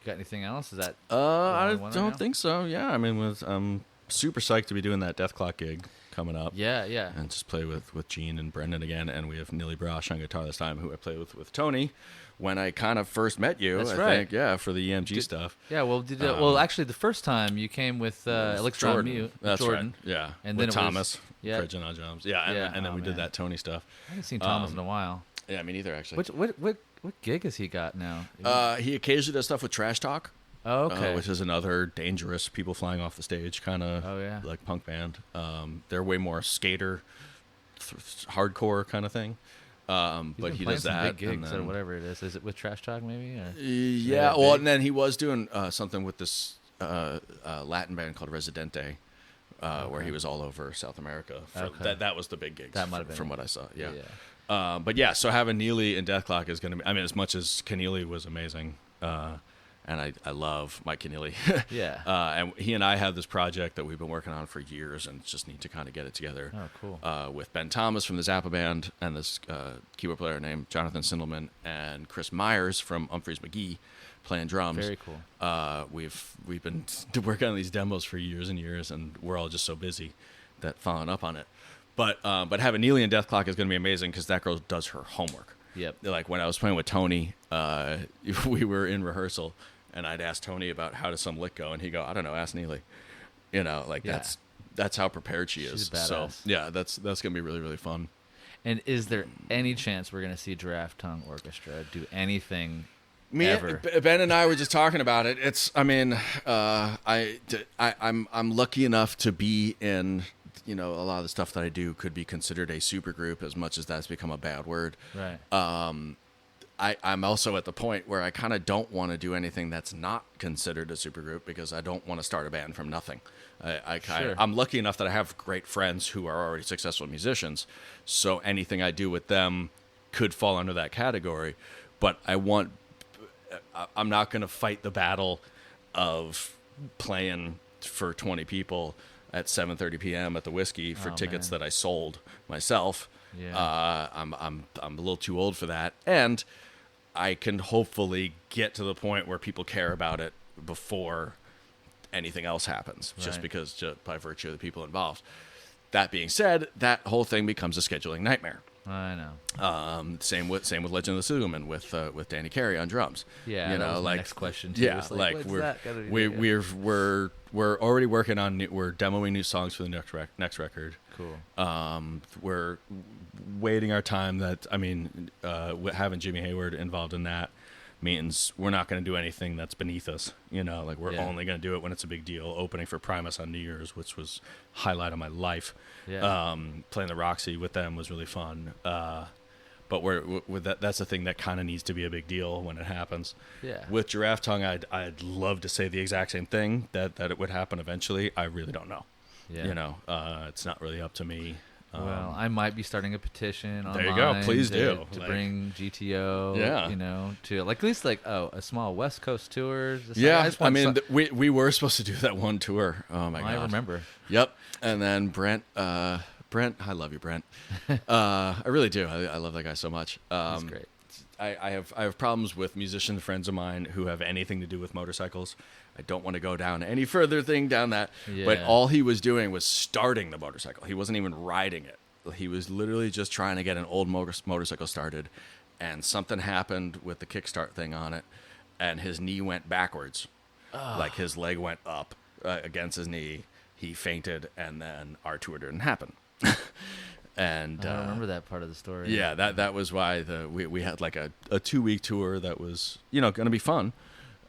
You got anything else? Is that? I don't think so. Yeah. I mean, I'm super psyched to be doing that Dethklok gig coming up. Yeah. And just play with Gene and Brendan again. And we have Nilly Brosh on guitar this time, who I played with Tony when I kind of first met you. That's I right. think, yeah, for the EMG stuff. Yeah, well, actually, the first time you came with Elixir on Mute, That's Jordan. Right. Yeah, and with then Thomas, Fridge on drums. Yeah, and then we did that Tony stuff. I haven't seen Thomas in a while. Yeah, me neither, actually. What gig has he got now? He occasionally does stuff with Trash Talk. Oh, okay. Which is another dangerous people flying off the stage kind of like punk band. They're way more skater, hardcore kind of thing. But he does that. Big gigs or whatever it is. Is it with Trash Talk maybe? Or? Yeah. Well, and then he was doing something with this Latin band called Residente, where he was all over South America. That was the big gigs. That might have been from what I saw. Yeah. But yeah, so having Neely and Dethklok is going to be. I mean, as much as Keneally was amazing, and I love Mike Keneally. Yeah. And he and I have this project that we've been working on for years, and just need to kind of get it together. Oh, cool. With Ben Thomas from the Zappa band, and this keyboard player named Jonathan Sindelman, and Chris Myers from Humphreys McGee playing drums. Very cool. We've been working on these demos for years and years, and we're all just so busy that following up on it. But having Neely and Dethklok is going to be amazing because that girl does her homework. Yep. Like when I was playing with Tony, we were in rehearsal, and I'd ask Tony about how does some lick go, and he'd go, I don't know, ask Neely. That's how prepared she is. She's a badass. So yeah, that's gonna be really, really fun. And is there any chance we're going to see Giraffe Tongue Orchestra do anything ever? Ben and I were just talking about it. I'm lucky enough to be in. A lot of the stuff that I do could be considered a supergroup, as much as that's become a bad word. Right. I'm also at the point where I kind of don't want to do anything that's not considered a supergroup, because I don't want to start a band from nothing. Sure. I'm lucky enough that I have great friends who are already successful musicians, so anything I do with them could fall under that category. But I'm not going to fight the battle of playing for 20 people at 7:30 p.m. at the Whiskey for tickets that I sold myself. Yeah. I'm a little too old for that, and I can hopefully get to the point where people care about it before anything else happens, just by virtue of the people involved. That being said, that whole thing becomes a scheduling nightmare. I know. Same with Legend of the Sigelman with Danny Carey on drums. Yeah, that was my next question too. Yeah, It's like we're we're already working on we're demoing new songs for the next record. Cool. We're waiting our time. Having Jimmy Hayward involved in that means we're not going to do anything that's beneath us. We're only going to do it when it's a big deal. Opening for Primus on New Year's, which was highlight of my life. Yeah. Playing the Roxy with them was really fun. But that's the thing that kind of needs to be a big deal when it happens. Yeah. With Giraffe Tongue, I'd love to say the exact same thing, that it would happen eventually. I really don't know. Yeah. It's not really up to me. Well, I might be starting a petition online. There you go. Please to do. Bring GTO. Yeah. To at least a small West Coast tour. Yeah. We were supposed to do that one tour. Oh my God. I remember. Yep. And then Brent, I love you, Brent. I really do. I love that guy so much. That's great. I have problems with musician friends of mine who have anything to do with motorcycles. I don't want to go down any further thing down that. Yeah. But all he was doing was starting the motorcycle. He wasn't even riding it. He was literally just trying to get an old motorcycle started, and something happened with the kickstart thing on it, and his knee went backwards. Like his leg went up against his knee. He fainted, and then our tour didn't happen. And I remember that part of the story. Yeah, that was why we had like a 2-week tour that was going to be fun,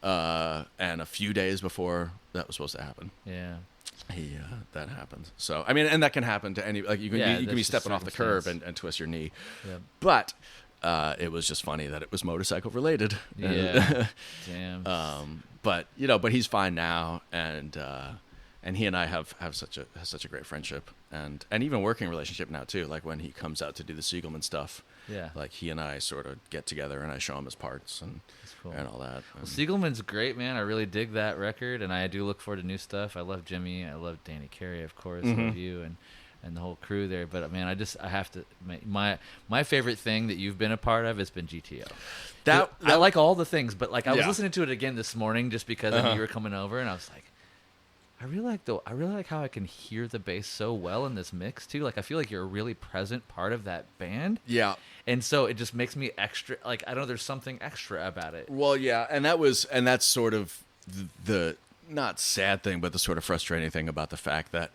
and a few days before that was supposed to happen, yeah, that happened. So and that can happen to any, like you can be stepping off the curb and twist your knee. Yep. But it was just funny that it was motorcycle related. Yeah. Damn. But he's fine now, and he and I have such a great friendship, and even working relationship now too. Like when he comes out to do the Siegelman stuff, yeah, like he and I sort of get together, and I show him his parts and cool. and all that. Well, Siegelman's great, man. I really dig that record, and I do look forward to new stuff. I love Jimmy. I love Danny Carey, of course. Mm-hmm. I love you and the whole crew there. But man, I have to. My favorite thing that you've been a part of has been GTO. I like all the things, but like I was listening to it again this morning just because I knew you were coming over, and I was like, I really like how I can hear the bass so well in this mix too. Like I feel like you're a really present part of that band. Yeah. And so it just makes me extra, like I know there's something extra about it. Well, yeah, and that's sort of the not sad thing, but the sort of frustrating thing about the fact that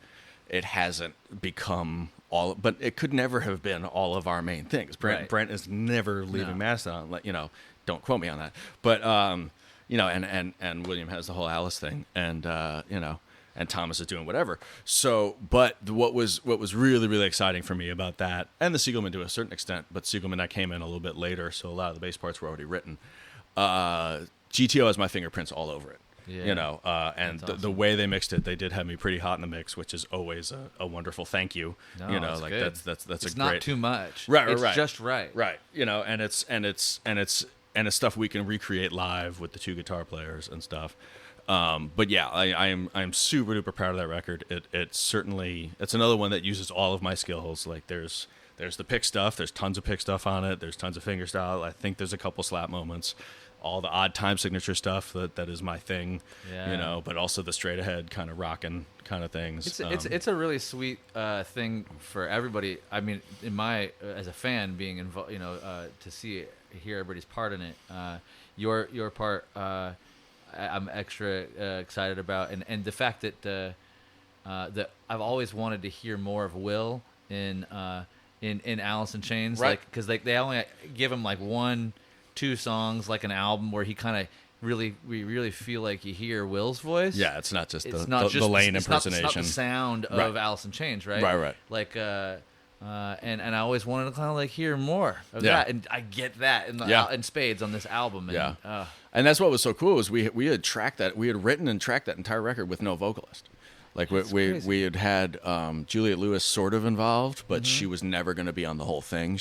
it hasn't become but it could never have been all of our main things. Brent is never leaving Mastodon. Don't quote me on that. But and William has the whole Alice thing, and and Thomas is doing whatever. So, but what was really, really exciting for me about that, and the Siegelman to a certain extent, but Siegelman, I came in a little bit later, so a lot of the bass parts were already written. GTO has my fingerprints all over it. Yeah. And That's awesome. the way they mixed it, they did have me pretty hot in the mix, which is always a wonderful thank you. No, that's good. that's it's a not great, too much. Right, it's right, just right. Right. And it's stuff we can recreate live with the 2 guitar players and stuff. But yeah, I am super duper proud of that record. It's another one that uses all of my skills. Like there's the pick stuff. There's tons of pick stuff on it. There's tons of fingerstyle. I think there's a couple slap moments. All the odd time signature stuff that is my thing, but also the straight ahead kind of rocking kind of things. It's a really sweet thing for everybody. I mean, as a fan being involved, to hear everybody's part in it. Your part, I'm extra excited about, and the fact that that I've always wanted to hear more of Will in Alice in Chains, right? Because they only give him like 1-2 songs, like an album where he kind of we really feel like you hear Will's voice. Yeah, it's not just the Lane impersonation. It's not the sound of Alice in Chains, right? Right. Like and I always wanted to kind of like hear more of that, and I get that in spades on this album. And, and that's what was so cool is we had written and tracked that entire record with no vocalist. Like we had Juliette Lewis sort of involved, but she was never going to be on the whole thing.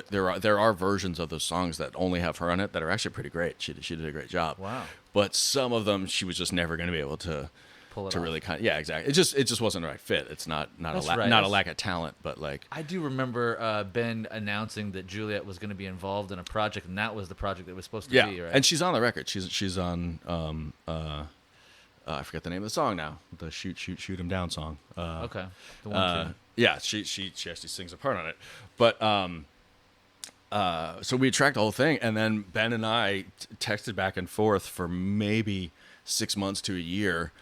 There are versions of those songs that only have her on it that are actually pretty great. She did a great job. Wow. But some of them she was just never going to be able to pull it to off. Really kind of, exactly. It just wasn't the right fit. It's not a lack of talent, but like I do remember Ben announcing that Juliette was going to be involved in a project, and that was the project that was supposed to be, right? And she's on the record. She's on I forget the name of the song now. The shoot him down song. Okay. The one yeah, she actually sings a part on it. But so we tracked the whole thing, and then Ben and I texted back and forth for maybe 6 months to a year,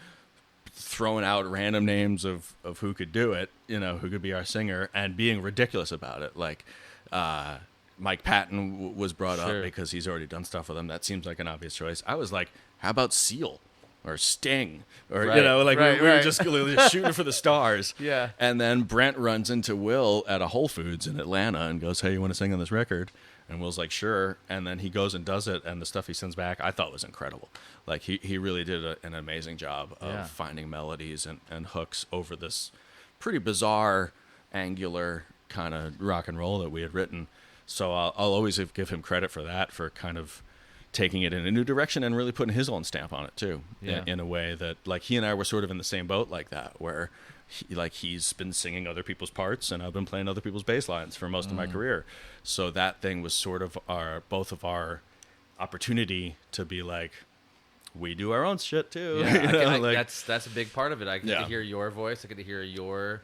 throwing out random names of who could do it, who could be our singer, and being ridiculous about it. Like Mike Patton was brought up because he's already done stuff with him. That seems like an obvious choice. I was like, how about Seal? Or Sting, or we were just shooting for the stars. Yeah. And then Brent runs into Will at a Whole Foods in Atlanta and goes, "Hey, you want to sing on this record?" And Will's like, "Sure." And then he goes and does it, and the stuff he sends back, I thought was incredible. Like he really did an amazing job of finding melodies and hooks over this pretty bizarre, angular kind of rock and roll that we had written. So I'll always give him credit for that, for kind of taking it in a new direction and really putting his own stamp on it too, in a way that like he and I were sort of in the same boat like that, where he's been singing other people's parts and I've been playing other people's bass lines for most of my career. So that thing was sort of both of our opportunity to be like, we do our own shit too. Yeah, that's a big part of it. I get to hear your voice. I get to hear your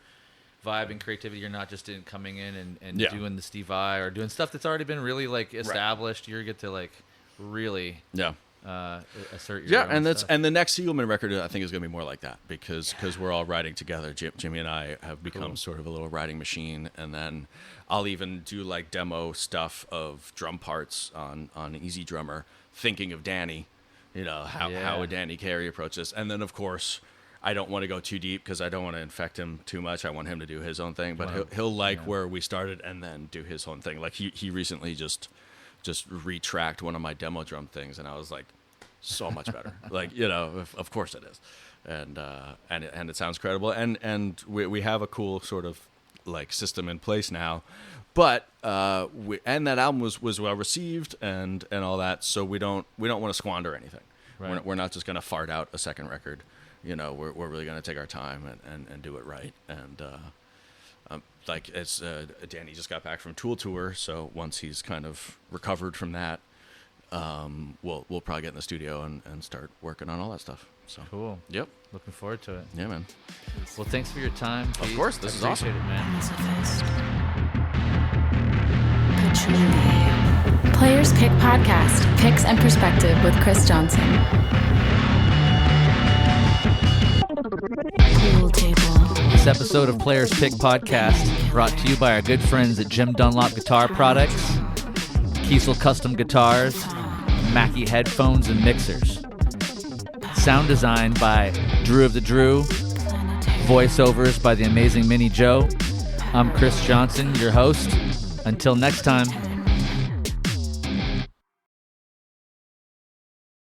vibe and creativity. You're not just coming in and doing the Steve Vai or doing stuff that's already been really like established. You get to like really assert your own stuff. And the next Siegelman record I think is going to be more like that because we're all writing together. Jimmy and I have become sort of a little writing machine, and then I'll even do like demo stuff of drum parts on Easy Drummer, thinking of Danny, how would Danny Carey approach this, and then of course I don't want to go too deep because I don't want to infect him too much. I want him to do his own thing, but he'll like where we started and then do his own thing. Like he recently just retracked one of my demo drum things, and I was like, so much better. Like, of course it is, and it sounds credible, and we have a cool sort of like system in place now, but and that album was well received and all that, so we don't want to squander anything. Right. We're not just going to fart out a second record. We're really going to take our time and do it right, and like it's Danny just got back from Tool Tour, so once he's kind of recovered from that, we'll probably get in the studio and start working on all that stuff. So cool. Yep. Looking forward to it. Yeah, man. Well, thanks for your time, Pete. Of course, this is awesome. Appreciate it, man. Players Pick Podcast, Picks and Perspective with Chris Johnson. Pool table. This episode of Players Pick Podcast brought to you by our good friends at Jim Dunlop Guitar Products, Kiesel Custom Guitars, Mackie Headphones and Mixers. Sound design by Drew of the Drew. Voiceovers by the amazing Minnie Joe. I'm Chris Johnson, your host. Until next time.